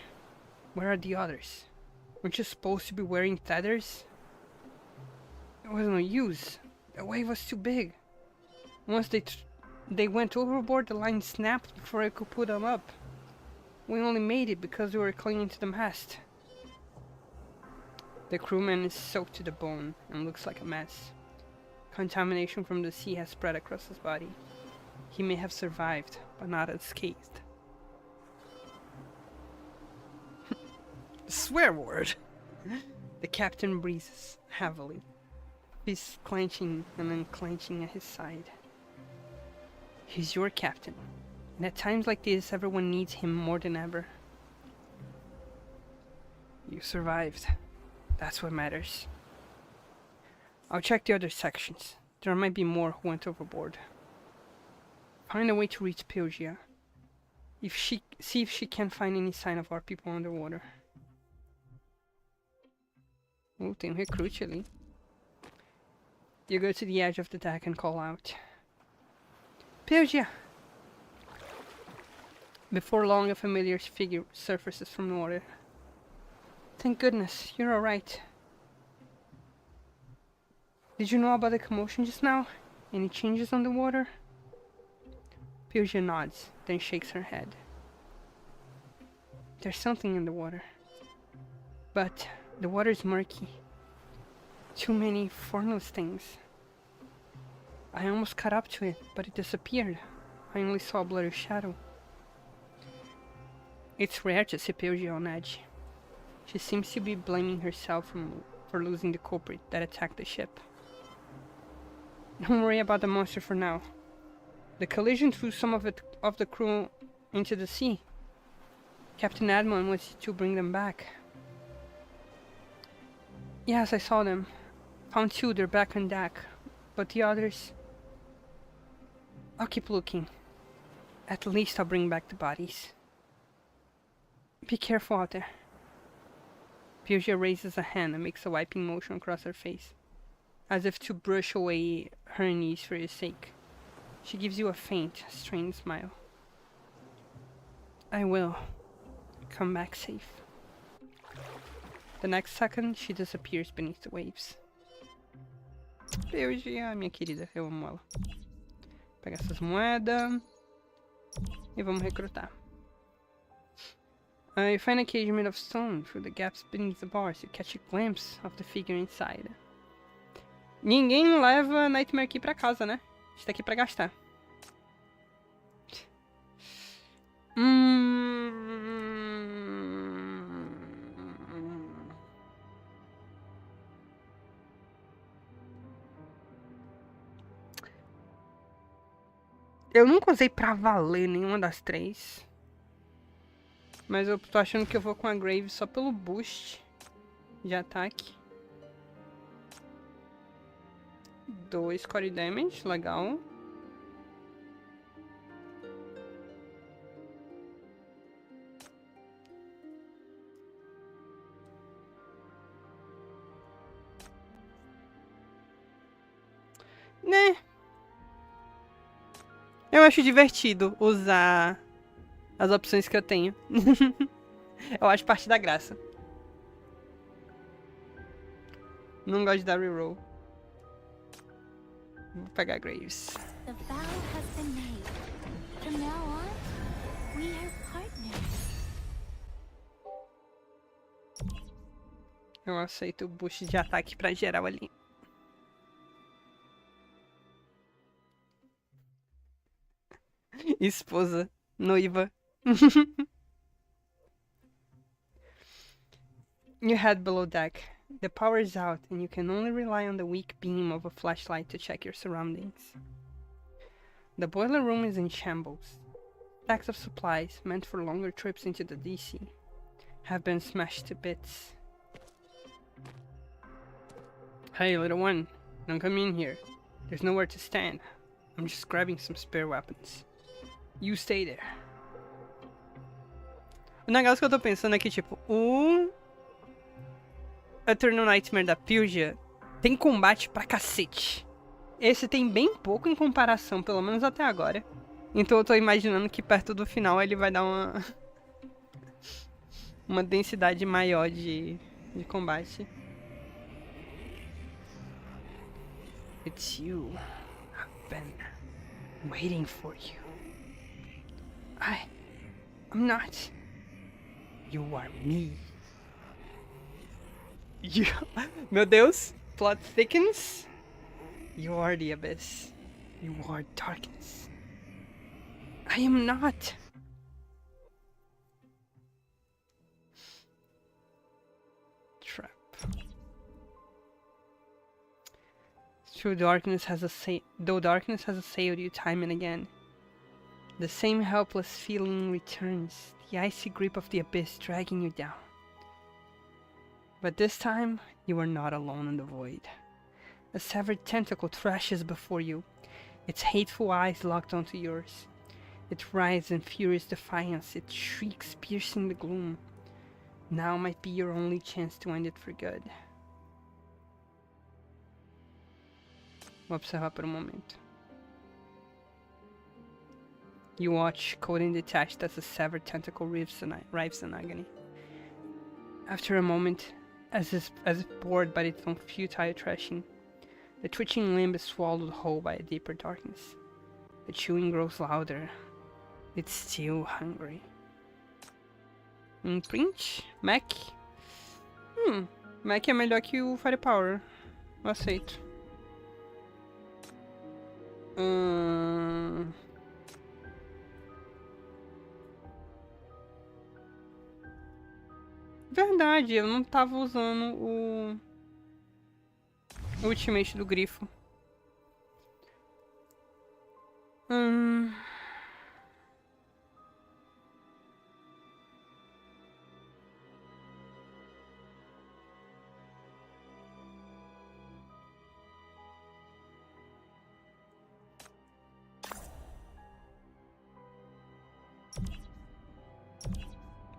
Where are the others? Weren't you supposed to be wearing feathers? There was no use. The wave was too big. Once they went overboard, the line snapped before I could put them up. We only made it because we were clinging to the mast. The crewman is soaked to the bone and looks like a mess. Contamination from the sea has spread across his body. He may have survived, but not unscathed. Swear word! The captain breathes heavily, fists clenching and unclenching at his side. He's your captain, and at times like this, everyone needs him more than ever. You survived. That's what matters. I'll check the other sections. There might be more who went overboard. Find a way to reach Pilgia. See if she can find any sign of our people underwater. Oh, tem recruit ali. You go to the edge of the deck and call out. Pilgia! Before long, a familiar figure surfaces from the water. Thank goodness, you're alright. Did you know about the commotion just now? Any changes on the water? Pilgia nods, then shakes her head. There's something in the water. But the water's murky. Too many formless things. I almost caught up to it, but it disappeared. I only saw a blurry shadow. It's rare to see Pilgia on edge. She seems to be blaming herself for losing the culprit that attacked the ship. Don't worry about the monster for now. The collision threw some of the crew into the sea. Captain Admon wants to bring them back. Yes, I saw them. Found 2, they're back on deck. But the others... I'll keep looking. At least I'll bring back the bodies. Be careful out there. Pyrgia raises a hand and makes a wiping motion across her face, as if to brush away her unease for your sake. She gives you a faint, strained smile. I will. Come back safe. The next second, she disappears beneath the waves. Pyrgia, minha querida, eu amo ela. Pega essas moedas e vamos recrutar. You find a cage made of stone. Through the gaps beneath the bars, you catch a glimpse of the figure inside. Ninguém leva Nightmare aqui pra casa, né? A gente tá aqui pra gastar. Eu nunca usei pra valer nenhuma das 3. Mas eu tô achando que eu vou com a Grave só pelo boost de ataque. 2 core damage, legal. Né? Eu acho divertido usar as opções que eu tenho. Eu acho parte da graça. Não gosto de dar reroll. Vou pegar Graves. The vow has been made. From now on, we are partners. Eu aceito o boost de ataque pra geral ali. Esposa, noiva. You head below deck. The power is out and you can only rely on the weak beam of a flashlight to check your surroundings. The boiler room is in shambles. Stacks of supplies, meant for longer trips into the DC, have been smashed to bits. Hey, little one, don't come in here. There's nowhere to stand. I'm just grabbing some spare weapons. You stay there. O negócio que eu tô pensando é que, tipo, o Eternal Nightmare da Pyrgia tem combate pra cacete. Esse tem bem pouco em comparação, pelo menos até agora. Então eu tô imaginando que perto do final ele vai dar uma densidade maior de combate. It's you. I've been waiting for you. I'm not. You are me. You... Meu Deus. Plot thickens. You are the abyss. You are darkness. I am not. Trap. Though darkness has assailed you time and again, the same helpless feeling returns, the icy grip of the abyss dragging you down. But this time, you are not alone in the void. A severed tentacle thrashes before you, its hateful eyes locked onto yours. It writhes in furious defiance, it shrieks, piercing the gloom. Now might be your only chance to end it for good. Vou observar por momento. You watch, cold and detached, as the severed tentacle writhes in agony. After a moment, as if bored by its own futile thrashing, the twitching limb is swallowed whole by a deeper darkness. The chewing grows louder. It's still hungry. Print? Mac? Mac é melhor que o Firepower. Eu aceito. Verdade, eu não tava usando o ultimate do grifo. Hum...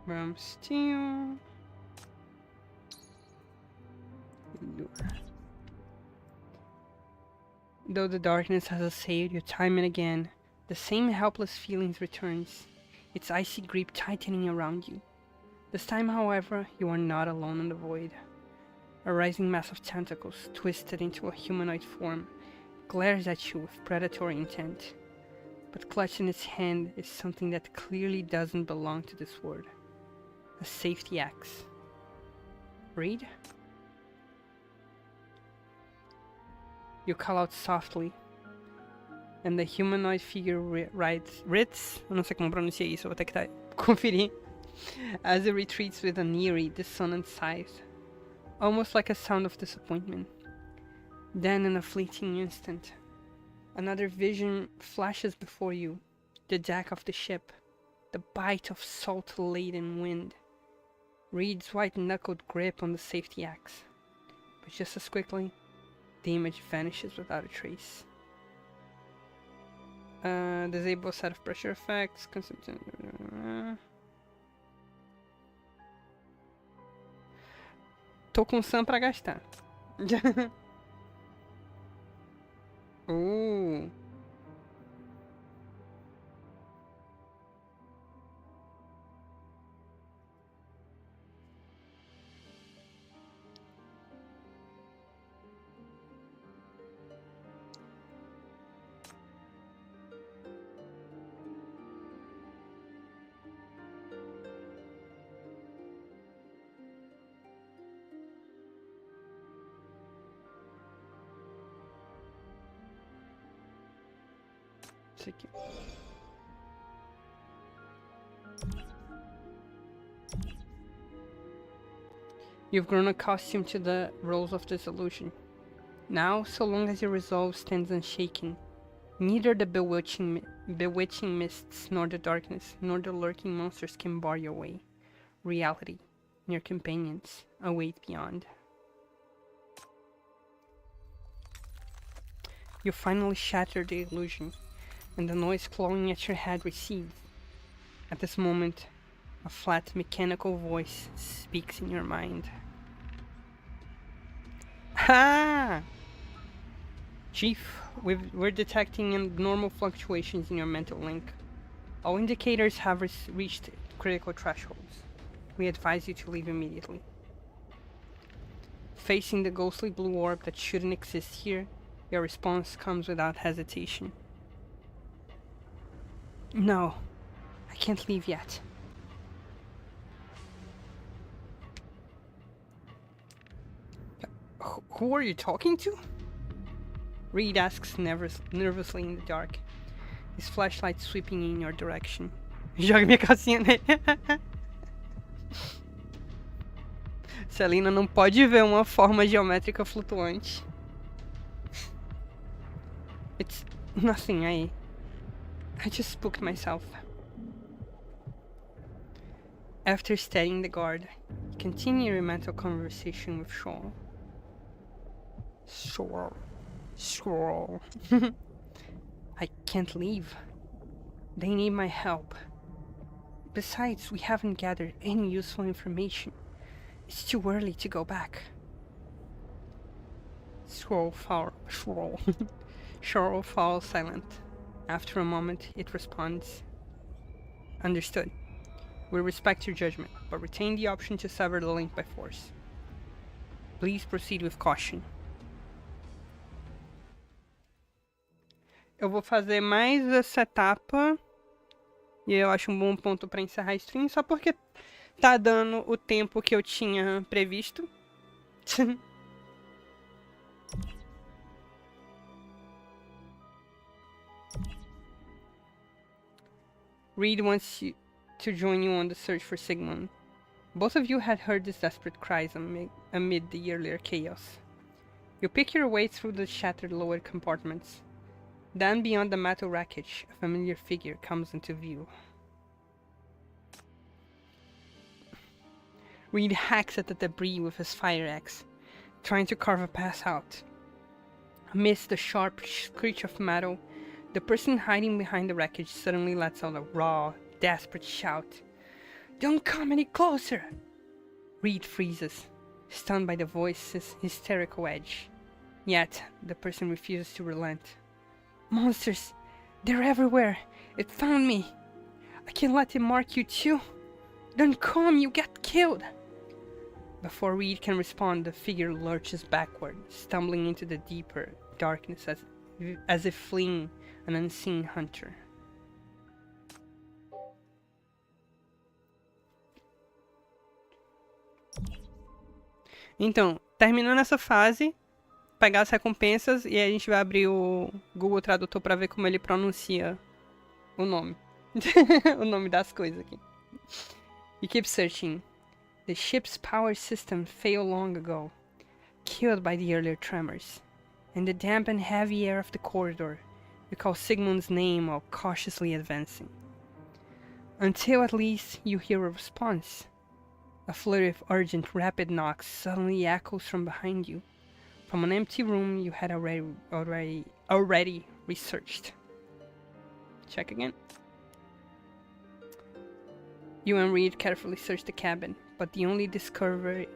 Bramsteel. Though the darkness has assailed you time and again, the same helpless feelings returns, its icy grip tightening around you. This time, however, you are not alone in the void. A rising mass of tentacles, twisted into a humanoid form, glares at you with predatory intent. But clutched in its hand is something that clearly doesn't belong to this world. A safety axe. Read? You call out softly, and the humanoid figure writes, eu não sei como pronunciar isso, eu vou ter que conferir, as it retreats with an eerie, dissonant sigh, almost like a sound of disappointment. Then in a fleeting instant, another vision flashes before you, the deck of the ship, the bite of salt-laden wind, Reed's white-knuckled grip on the safety axe, but just as quickly, the image vanishes without a trace. Disable set of pressure effects. Tô com Sam pra gastar. Isso aqui. You've grown accustomed to the roles of dissolution. Now, so long as your resolve stands unshaken, neither the bewitching mists, nor the darkness, nor the lurking monsters can bar your way. Reality and your companions await beyond. You finally shatter the illusion, and the noise clawing at your head recedes. At this moment, a flat mechanical voice speaks in your mind. Ha! Chief, we're detecting abnormal fluctuations in your mental link. All indicators have reached critical thresholds. We advise you to leave immediately. Facing the ghostly blue orb that shouldn't exist here, your response comes without hesitation. No, I can't leave yet. Who are you talking to? Reed asks nervously in the dark, his flashlight sweeping in your direction. Joga minha calcinha nele. Celina não pode ver uma forma geométrica flutuante. It's nothing, I just spooked myself. After steadying the guard, continue your mental conversation with Shaw. Shaw. I can't leave. They need my help. Besides, we haven't gathered any useful information. It's too early to go back. Shaw falls silent. After a moment, it responds. Understood. We respect your judgment, but retain the option to sever the link by force. Please proceed with caution. Eu vou fazer mais essa etapa. E eu acho um bom ponto para encerrar a stream, só porque tá dando o tempo que eu tinha previsto. Reed wants you to join you on the search for Sigmund. Both of you had heard his desperate cries amid the earlier chaos. You pick your way through the shattered lower compartments. Then, beyond the metal wreckage, a familiar figure comes into view. Reed hacks at the debris with his fire axe, trying to carve a path out. Amidst the sharp screech of metal, the person hiding behind the wreckage suddenly lets out a raw, desperate shout. "Don't come any closer!" Reed freezes, stunned by the voice's hysterical edge. Yet, the person refuses to relent. "Monsters! They're everywhere! It found me! I can't let it mark you too! Don't come, you get killed!" Before Reed can respond, the figure lurches backward, stumbling into the deeper darkness as if fleeing an unseen hunter. Então, terminando essa fase, pegar as recompensas e aí a gente vai abrir o Google Tradutor para ver como ele pronuncia o nome. O nome das coisas aqui. You keep searching. The ship's power system failed long ago, killed by the earlier tremors. In the damp and heavy air of the corridor, you call Sigmund's name while cautiously advancing. Until at least you hear a response. A flurry of urgent, rapid knocks suddenly echoes from behind you, from an empty room you had already researched. Check again. You and Reed carefully search the cabin, but the only discovery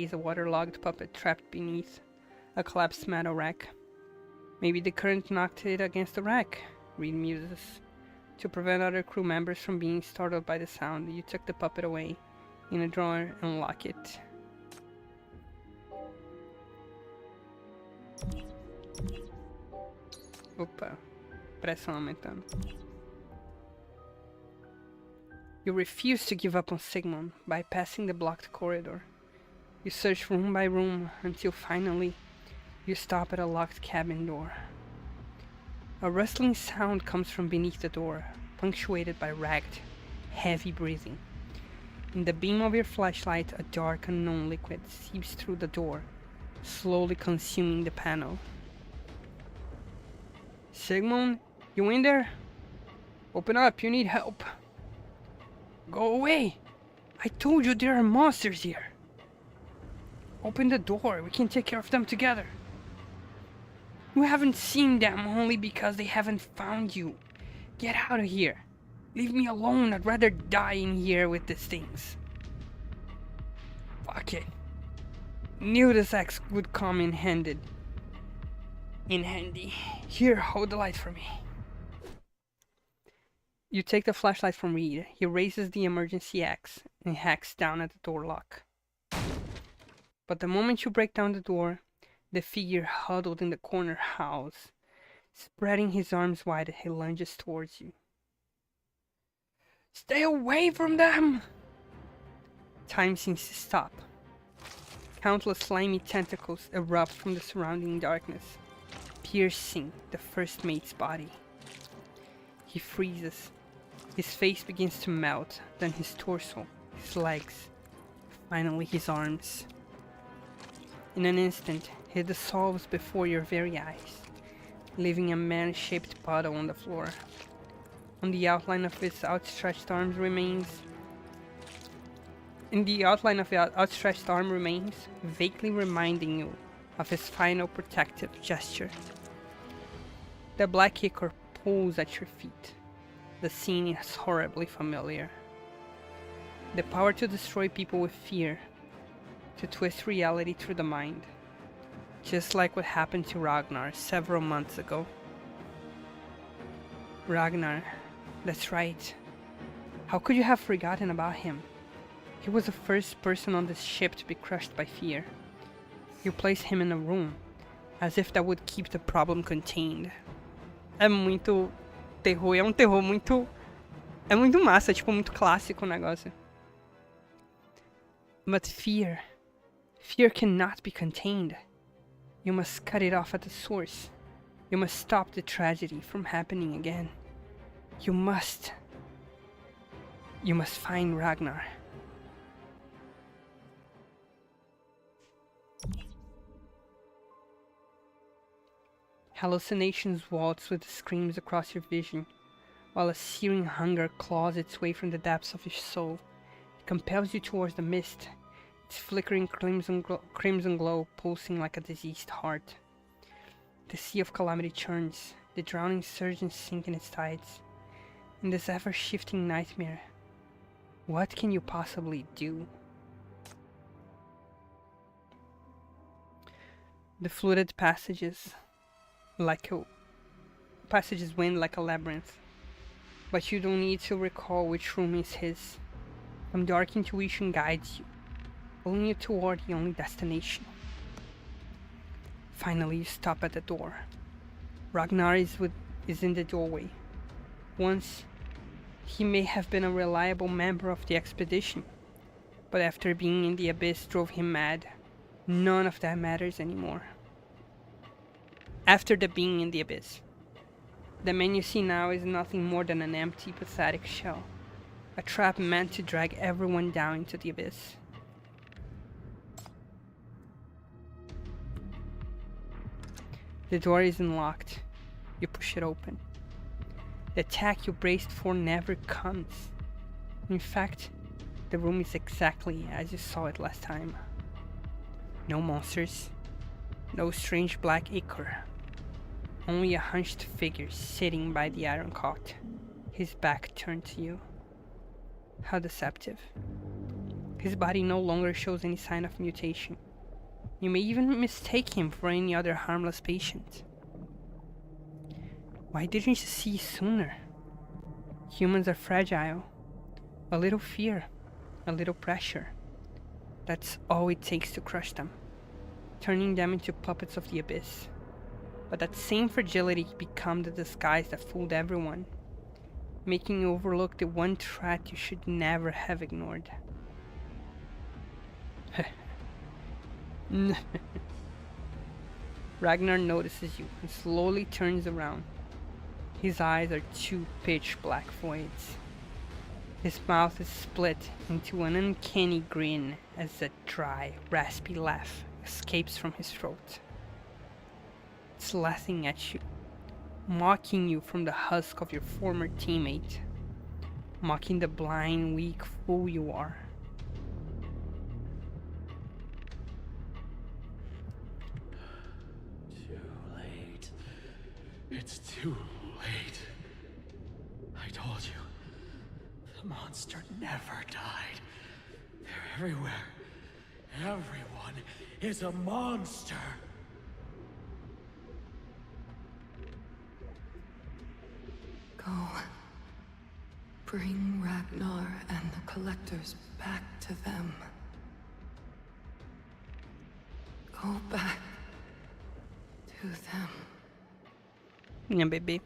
is a waterlogged puppet trapped beneath a collapsed metal rack. Maybe the current knocked it against the rack, Reed muses. To prevent other crew members from being startled by the sound, you tuck the puppet away in a drawer and lock it. Opa, pressão aumentando. You refuse to give up on Sigmund, bypassing the blocked corridor. You search room by room until finally you stop at a locked cabin door. A rustling sound comes from beneath the door, punctuated by ragged, heavy breathing. In the beam of your flashlight, a dark, unknown liquid seeps through the door, slowly consuming the panel. Sigmund, you in there? Open up, you need help. Go away! I told you there are monsters here! Open the door, we can take care of them together. You haven't seen them only because they haven't found you. Get out of here. Leave me alone, I'd rather die in here with these things. Fuck it. Knew this axe would come in handy. Here, hold the light for me. You take the flashlight from Reed. He raises the emergency axe and hacks down at the door lock. But the moment you break down the door, the figure huddled in the corner howls. Spreading his arms wide, he lunges towards you. Stay away from them! Time seems to stop. Countless slimy tentacles erupt from the surrounding darkness, piercing the first mate's body. He freezes. His face begins to melt, then his torso, his legs, finally his arms. In an instant, he dissolves before your very eyes, leaving a man-shaped puddle on the floor. On the outline of his outstretched arm remains, vaguely reminding you of his final protective gesture. The black ichor pulls at your feet. The scene is horribly familiar. The power to destroy people with fear, to twist reality through the mind, just like what happened to Ragnar several months ago. Ragnar, that's right. How could you have forgotten about him? He was the first person on this ship to be crushed by fear. You placed him in a room, as if that would keep the problem contained. É muito terror, é um terror muito... É muito massa, tipo, muito clássico o negócio. But fear cannot be contained. You must cut it off at the source. You must stop the tragedy from happening again. You must find Ragnar. Hallucinations waltz with screams across your vision, while a searing hunger claws its way from the depths of your soul. It compels you towards the mist, its flickering crimson glow pulsing like a diseased heart. The sea of calamity churns, the drowning surges sink in its tides. In this ever-shifting nightmare, what can you possibly do? The fluted passages wind like a labyrinth, but you don't need to recall which room is his. Some dark intuition guides you, pulling you toward the only destination. Finally, you stop at the door. Ragnar is in the doorway. Once, he may have been a reliable member of the expedition, but after being in the abyss drove him mad. None of that matters anymore. After the being in the abyss, the man you see now is nothing more than an empty, pathetic shell. A trap meant to drag everyone down into the abyss. The door is unlocked. You push it open. The attack you braced for never comes. In fact, the room is exactly as you saw it last time. No monsters, no strange black ichor. Only a hunched figure sitting by the iron cot, his back turned to you. How deceptive. His body no longer shows any sign of mutation. You may even mistake him for any other harmless patient. Why didn't you see sooner? Humans are fragile. A little fear, a little pressure. That's all it takes to crush them, turning them into puppets of the abyss. But that same fragility became the disguise that fooled everyone, making you overlook the one threat you should never have ignored. Ragnar notices you and slowly turns around. His eyes are two pitch black voids. His mouth is split into an uncanny grin as a dry, raspy laugh escapes from his throat. It's laughing at you, mocking you from the husk of your former teammate, mocking the blind, weak fool you are. Too late. It's too late. I told you. The monster never died. They're everywhere. Everyone is a monster. Go. Bring Ragnar and the collectors back to them. Go back to them. Yeah, baby.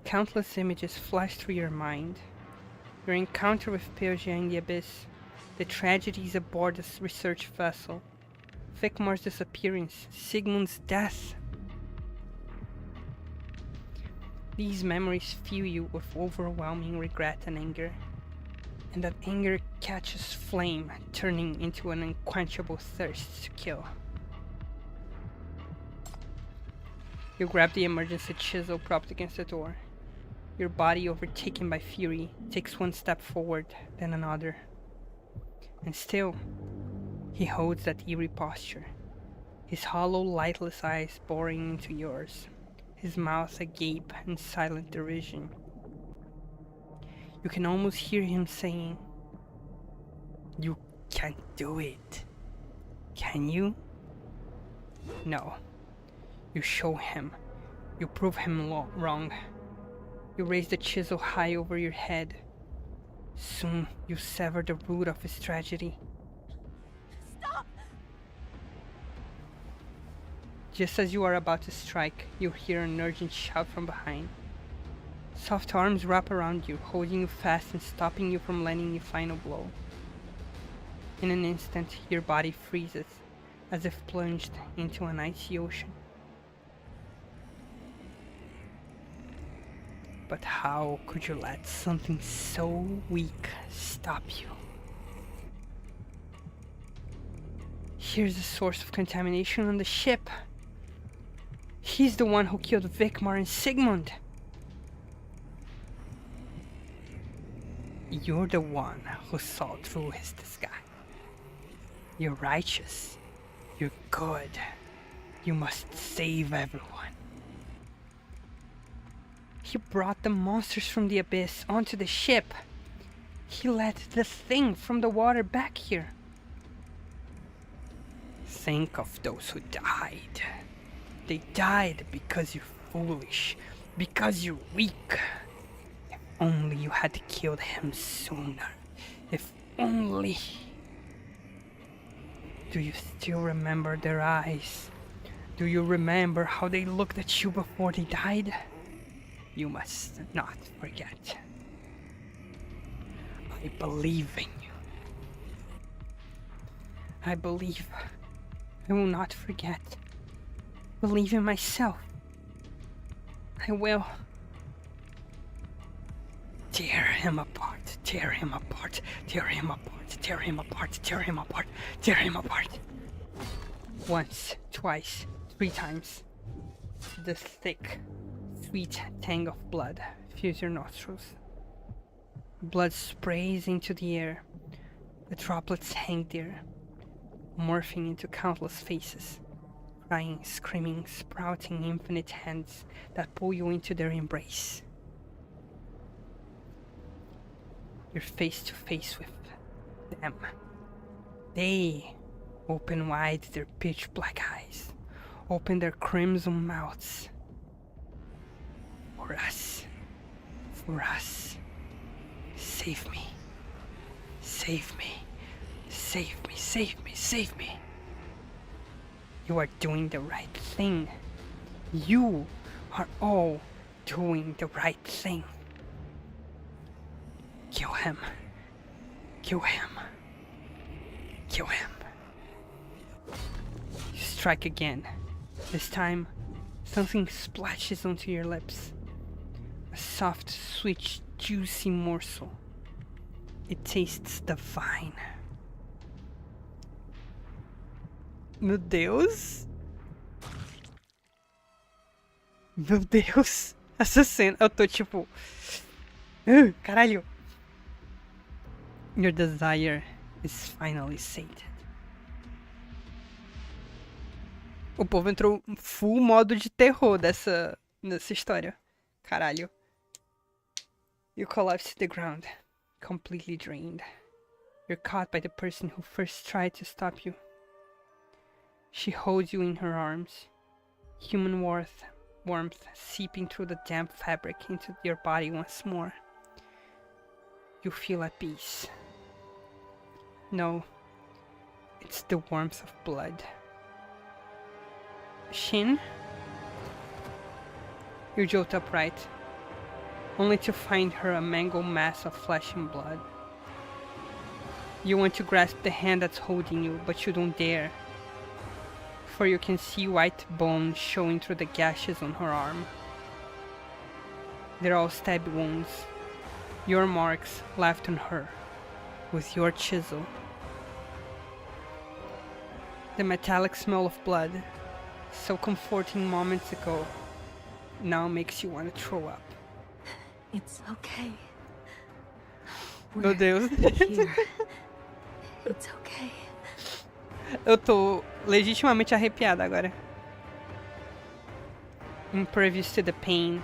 Countless images flash through your mind. Your encounter with Persia in the abyss, the tragedies aboard the research vessel, Vicmar's disappearance, Sigmund's death. These memories fill you with overwhelming regret and anger, and that anger catches flame, turning into an unquenchable thirst to kill. You grab the emergency chisel propped against the door. Your body, overtaken by fury, takes one step forward, then another. And still, he holds that eerie posture, his hollow, lightless eyes boring into yours, his mouth agape in silent derision. You can almost hear him saying, "You can't do it. Can you?" No. You show him. You prove him wrong. You raise the chisel high over your head. Soon you sever the root of his tragedy. Stop! Just as you are about to strike, you hear an urgent shout from behind. Soft arms wrap around you, holding you fast and stopping you from landing the final blow. In an instant, your body freezes, as if plunged into an icy ocean. But how could you let something so weak stop you? Here's the source of contamination on the ship. He's the one who killed Vikmar and Sigmund. You're the one who saw through his disguise. You're righteous. You're good. You must save everyone. He brought the monsters from the abyss onto the ship. He led the thing from the water back here. Think of those who died. They died because you're foolish, because you're weak. If only you had killed him sooner. If only. Do you still remember their eyes? Do you remember how they looked at you before they died? You must not forget. I believe in you. I believe I will not forget. Believe in myself. I will. Tear him apart, tear him apart, tear him apart, tear him apart, tear him apart, tear him apart. Once, twice, 3 times. The thick, sweet tang of blood fills your nostrils. Blood sprays into the air. The droplets hang there, morphing into countless faces, crying, screaming, sprouting infinite hands that pull you into their embrace. You're face to face with them. They open wide their pitch black eyes, open their crimson mouths. For us. For us. Save me. Save me. Save me. Save me. Save me. You are doing the right thing. You are all doing the right thing. Kill him. Kill him. Kill him. You strike again. This time, something splashes onto your lips. A soft, sweet, juicy morsel. It tastes divine. Meu Deus. Meu Deus. Essa cena, eu tô tipo... caralho. Your desire is finally sated. O povo entrou full modo de terror nessa história. Caralho. You collapse to the ground, completely drained. You're caught by the person who first tried to stop you. She holds you in her arms, human warmth seeping through the damp fabric into your body once more. You feel at peace. No, it's the warmth of blood. Shin? You jolt upright, only to find her a mangled mass of flesh and blood. You want to grasp the hand that's holding you, but you don't dare, for you can see white bone showing through the gashes on her arm. They're all stab wounds, your marks left on her, with your chisel. The metallic smell of blood, so comforting moments ago, now makes you want to throw up. It's okay. Meu Deus. Here. It's okay. Eu tô legitimamente arrepiada agora. Impervious to the pain,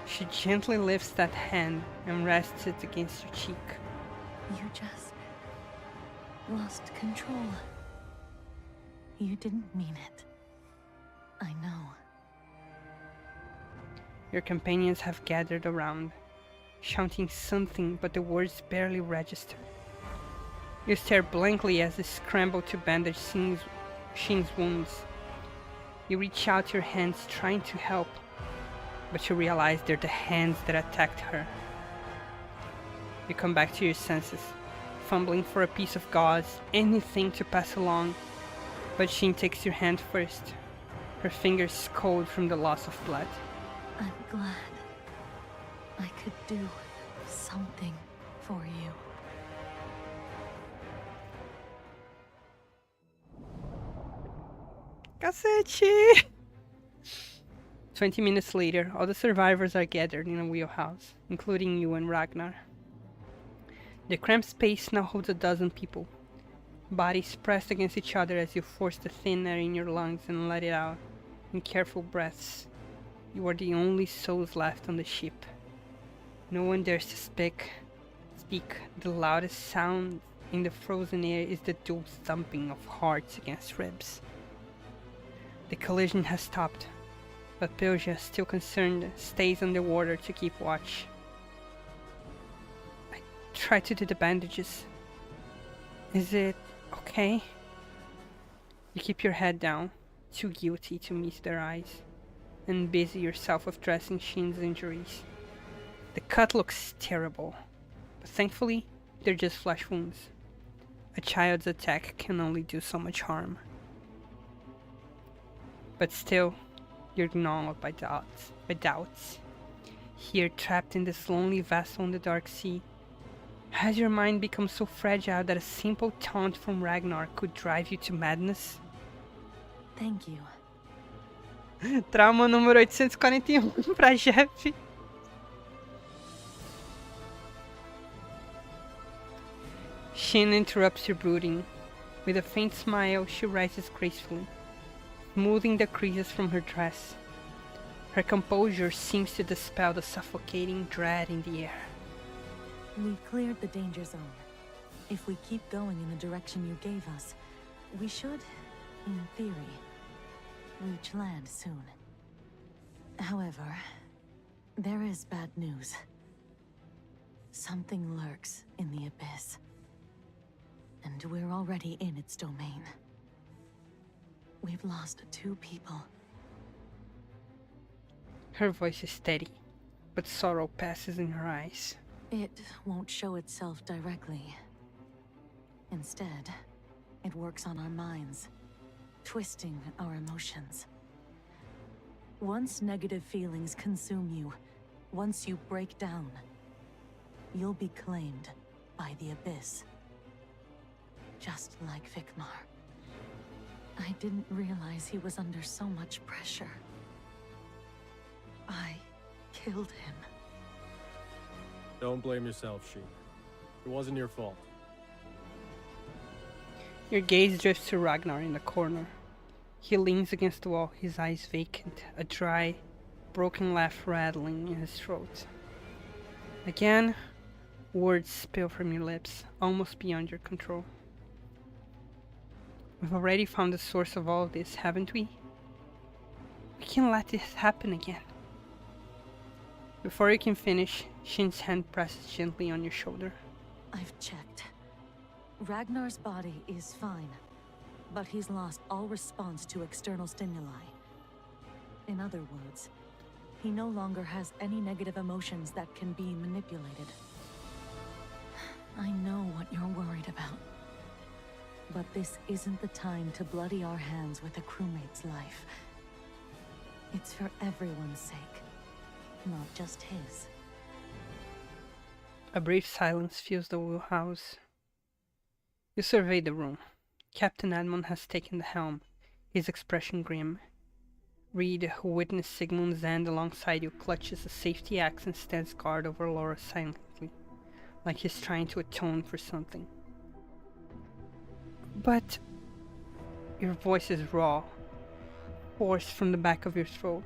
she gently lifts that hand and rests it against your cheek. You just lost control. You didn't mean it. I know. Your companions have gathered around, shouting something, but the words barely register. You stare blankly as they scramble to bandage Shin's wounds. You reach out your hands trying to help, but you realize they're the hands that attacked her. You come back to your senses, fumbling for a piece of gauze, anything to pass along, but Shin takes your hand first, her fingers cold from the loss of blood. I'm glad I could do something for you. Cacete! 20 minutes later, all the survivors are gathered in a wheelhouse, including you and Ragnar. The cramped space now holds 12 people. Bodies pressed against each other as you force the thin air in your lungs and let it out in careful breaths. You are the only souls left on the ship. No one dares to speak. The loudest sound in the frozen air is the dull thumping of hearts against ribs. The collision has stopped, but Pilja, still concerned, stays underwater to keep watch. I try to do the bandages. Is it okay? You keep your head down, too guilty to meet their eyes, and busy yourself with dressing Shin's injuries. The cut looks terrible, but thankfully, they're just flesh wounds. A child's attack can only do so much harm. But still, you're gnawed by doubts. Here, trapped in this lonely vessel in the dark sea, has your mind become so fragile that a simple taunt from Ragnar could drive you to madness? Thank you. Trauma número 841 pra Jeff. Shin interrupts your brooding. With a faint smile, she rises gracefully, smoothing the creases from her dress. Her composure seems to dispel the suffocating dread in the air. We've cleared the danger zone. If we keep going in the direction you gave us, we should, in theory, reach land soon. However, there is bad news. Something lurks in the Abyss, and we're already in its domain. We've lost 2 people. Her voice is steady, but sorrow passes in her eyes. It won't show itself directly. Instead, it works on our minds, twisting our emotions. Once negative feelings consume you, once you break down, you'll be claimed by the Abyss. Just like Vikmar. I didn't realize he was under so much pressure. I killed him. Don't blame yourself, Shin. It wasn't your fault. Your gaze drifts to Ragnar in the corner. He leans against the wall, his eyes vacant, a dry, broken laugh rattling in his throat. Again, words spill from your lips, almost beyond your control. We've already found the source of all of this, haven't we? We can't let this happen again. Before you can finish, Shin's hand presses gently on your shoulder. I've checked. Ragnar's body is fine, but he's lost all response to external stimuli. In other words, he no longer has any negative emotions that can be manipulated. I know what you're worried about. But this isn't the time to bloody our hands with a crewmate's life. It's for everyone's sake, not just his. A brief silence fills the wheelhouse. You survey the room. Captain Edmund has taken the helm, his expression grim. Reed, who witnessed Sigmund's end alongside you, clutches a safety axe and stands guard over Laura silently, like he's trying to atone for something. But your voice is raw, forced from the back of your throat.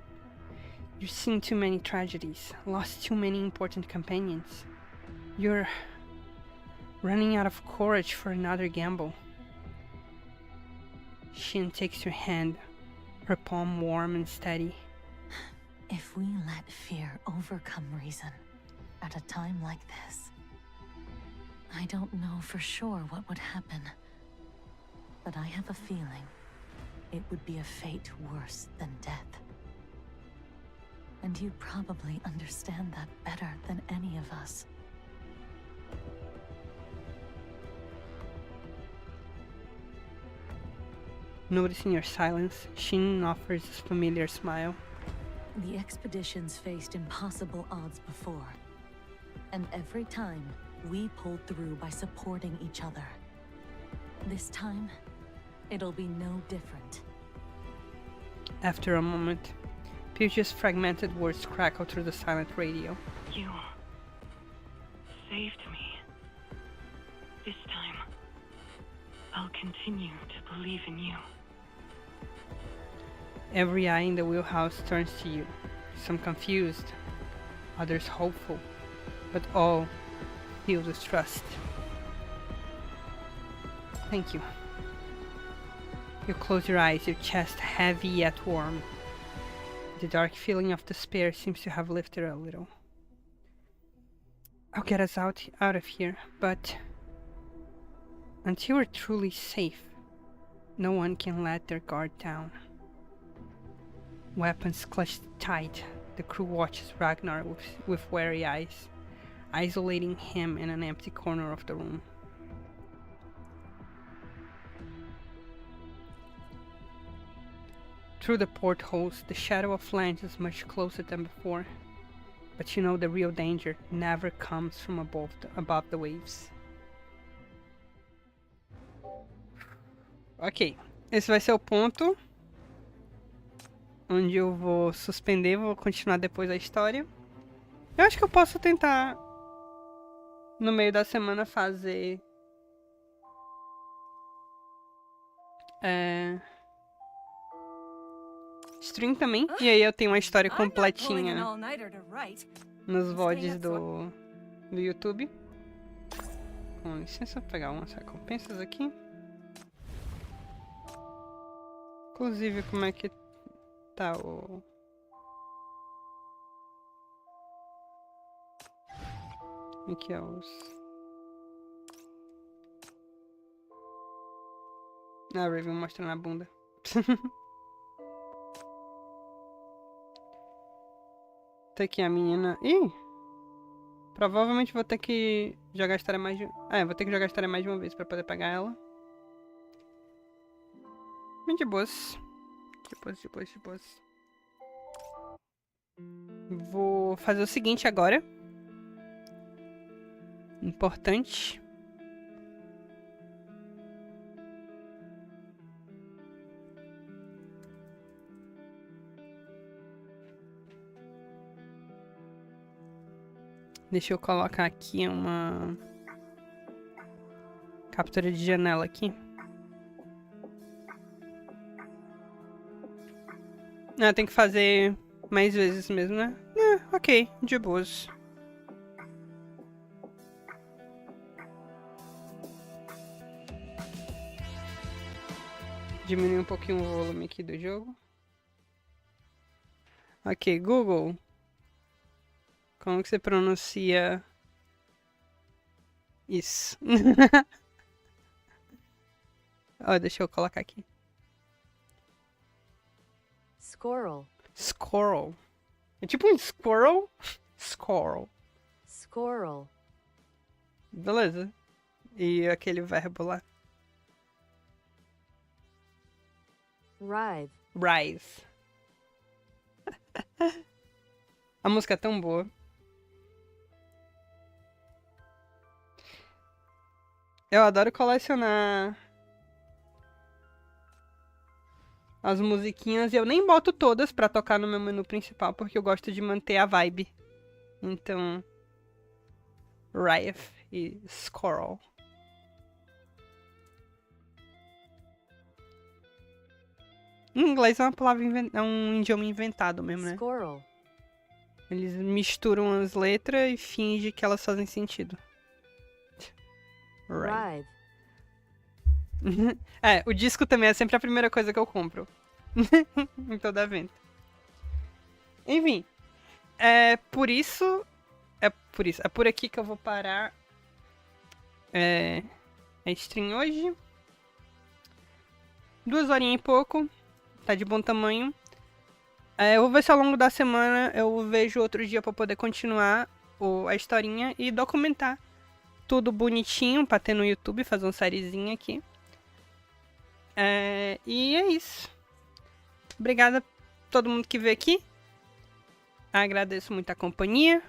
You've seen too many tragedies, lost too many important companions. You're running out of courage for another gamble. Shin takes your hand, her palm warm and steady. If we let fear overcome reason at a time like this, I don't know for sure what would happen. But I have a feeling it would be a fate worse than death. And you probably understand that better than any of us. Noticing your silence, Shin offers a familiar smile. The expeditions faced impossible odds before. And every time, we pulled through by supporting each other. This time, it'll be no different. After a moment, Pilja's fragmented words crackle through the silent radio. You saved me. This time, I'll continue to believe in you. Every eye in the wheelhouse turns to you, some confused, others hopeful, but all filled with trust. Thank you. You close your eyes, your chest heavy yet warm. The dark feeling of despair seems to have lifted a little. I'll get us out of here, but until we're truly safe, no one can let their guard down. Weapons clutched tight, the crew watches Ragnar with wary eyes, isolating him in an empty corner of the room. Through the portholes, the shadow of land is much closer than before, but you know the real danger never comes from above the waves. Ok, esse vai ser o ponto onde eu vou suspender, vou continuar depois a história. Eu acho que eu posso tentar no meio da semana fazer stream também, e aí eu tenho uma história completinha nos VODs do YouTube. Com licença, vou pegar umas recompensas aqui. Inclusive, como é que tá o... Aqui é os... Ah, Raven mostrando a bunda. Tá aqui a menina... Ih! Provavelmente vou ter que jogar a história mais de... vou ter que jogar a história mais de uma vez pra poder pegar ela. Bem de boas. De boas. Vou fazer o seguinte agora. Importante. Deixa eu colocar aqui uma captura de janela aqui. Ah, tem que fazer mais vezes mesmo, né? Ok, de boas. Diminuir um pouquinho o volume aqui do jogo. Ok, Google. Como que você pronuncia isso? Ó, deixa eu colocar aqui. Squirrel. Squirrel. É tipo um squirrel? Squirrel. Squirrel. Beleza. E aquele verbo lá? Writhe. Rise. A música é tão boa. Eu adoro colecionar as musiquinhas e eu nem boto todas pra tocar no meu menu principal, porque eu gosto de manter a vibe. Então, Rife e Squirrel. Em inglês é uma palavra é um idioma inventado mesmo, né? Squirrel. Eles misturam as letras e fingem que elas fazem sentido. Right. O disco também é sempre a primeira coisa que eu compro. Em toda venda. Enfim. É por aqui que eu vou parar a stream hoje. 2 horinhas e pouco. Tá de bom tamanho. Eu vou ver se ao longo da semana eu vejo outro dia pra poder continuar a historinha e documentar tudo bonitinho pra ter no YouTube, fazer uma sériezinha aqui. E é isso. Obrigada a todo mundo que veio aqui. Agradeço muito a companhia.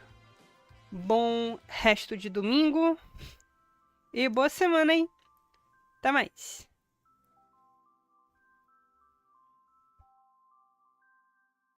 Bom resto de domingo. E boa semana, hein? Até mais.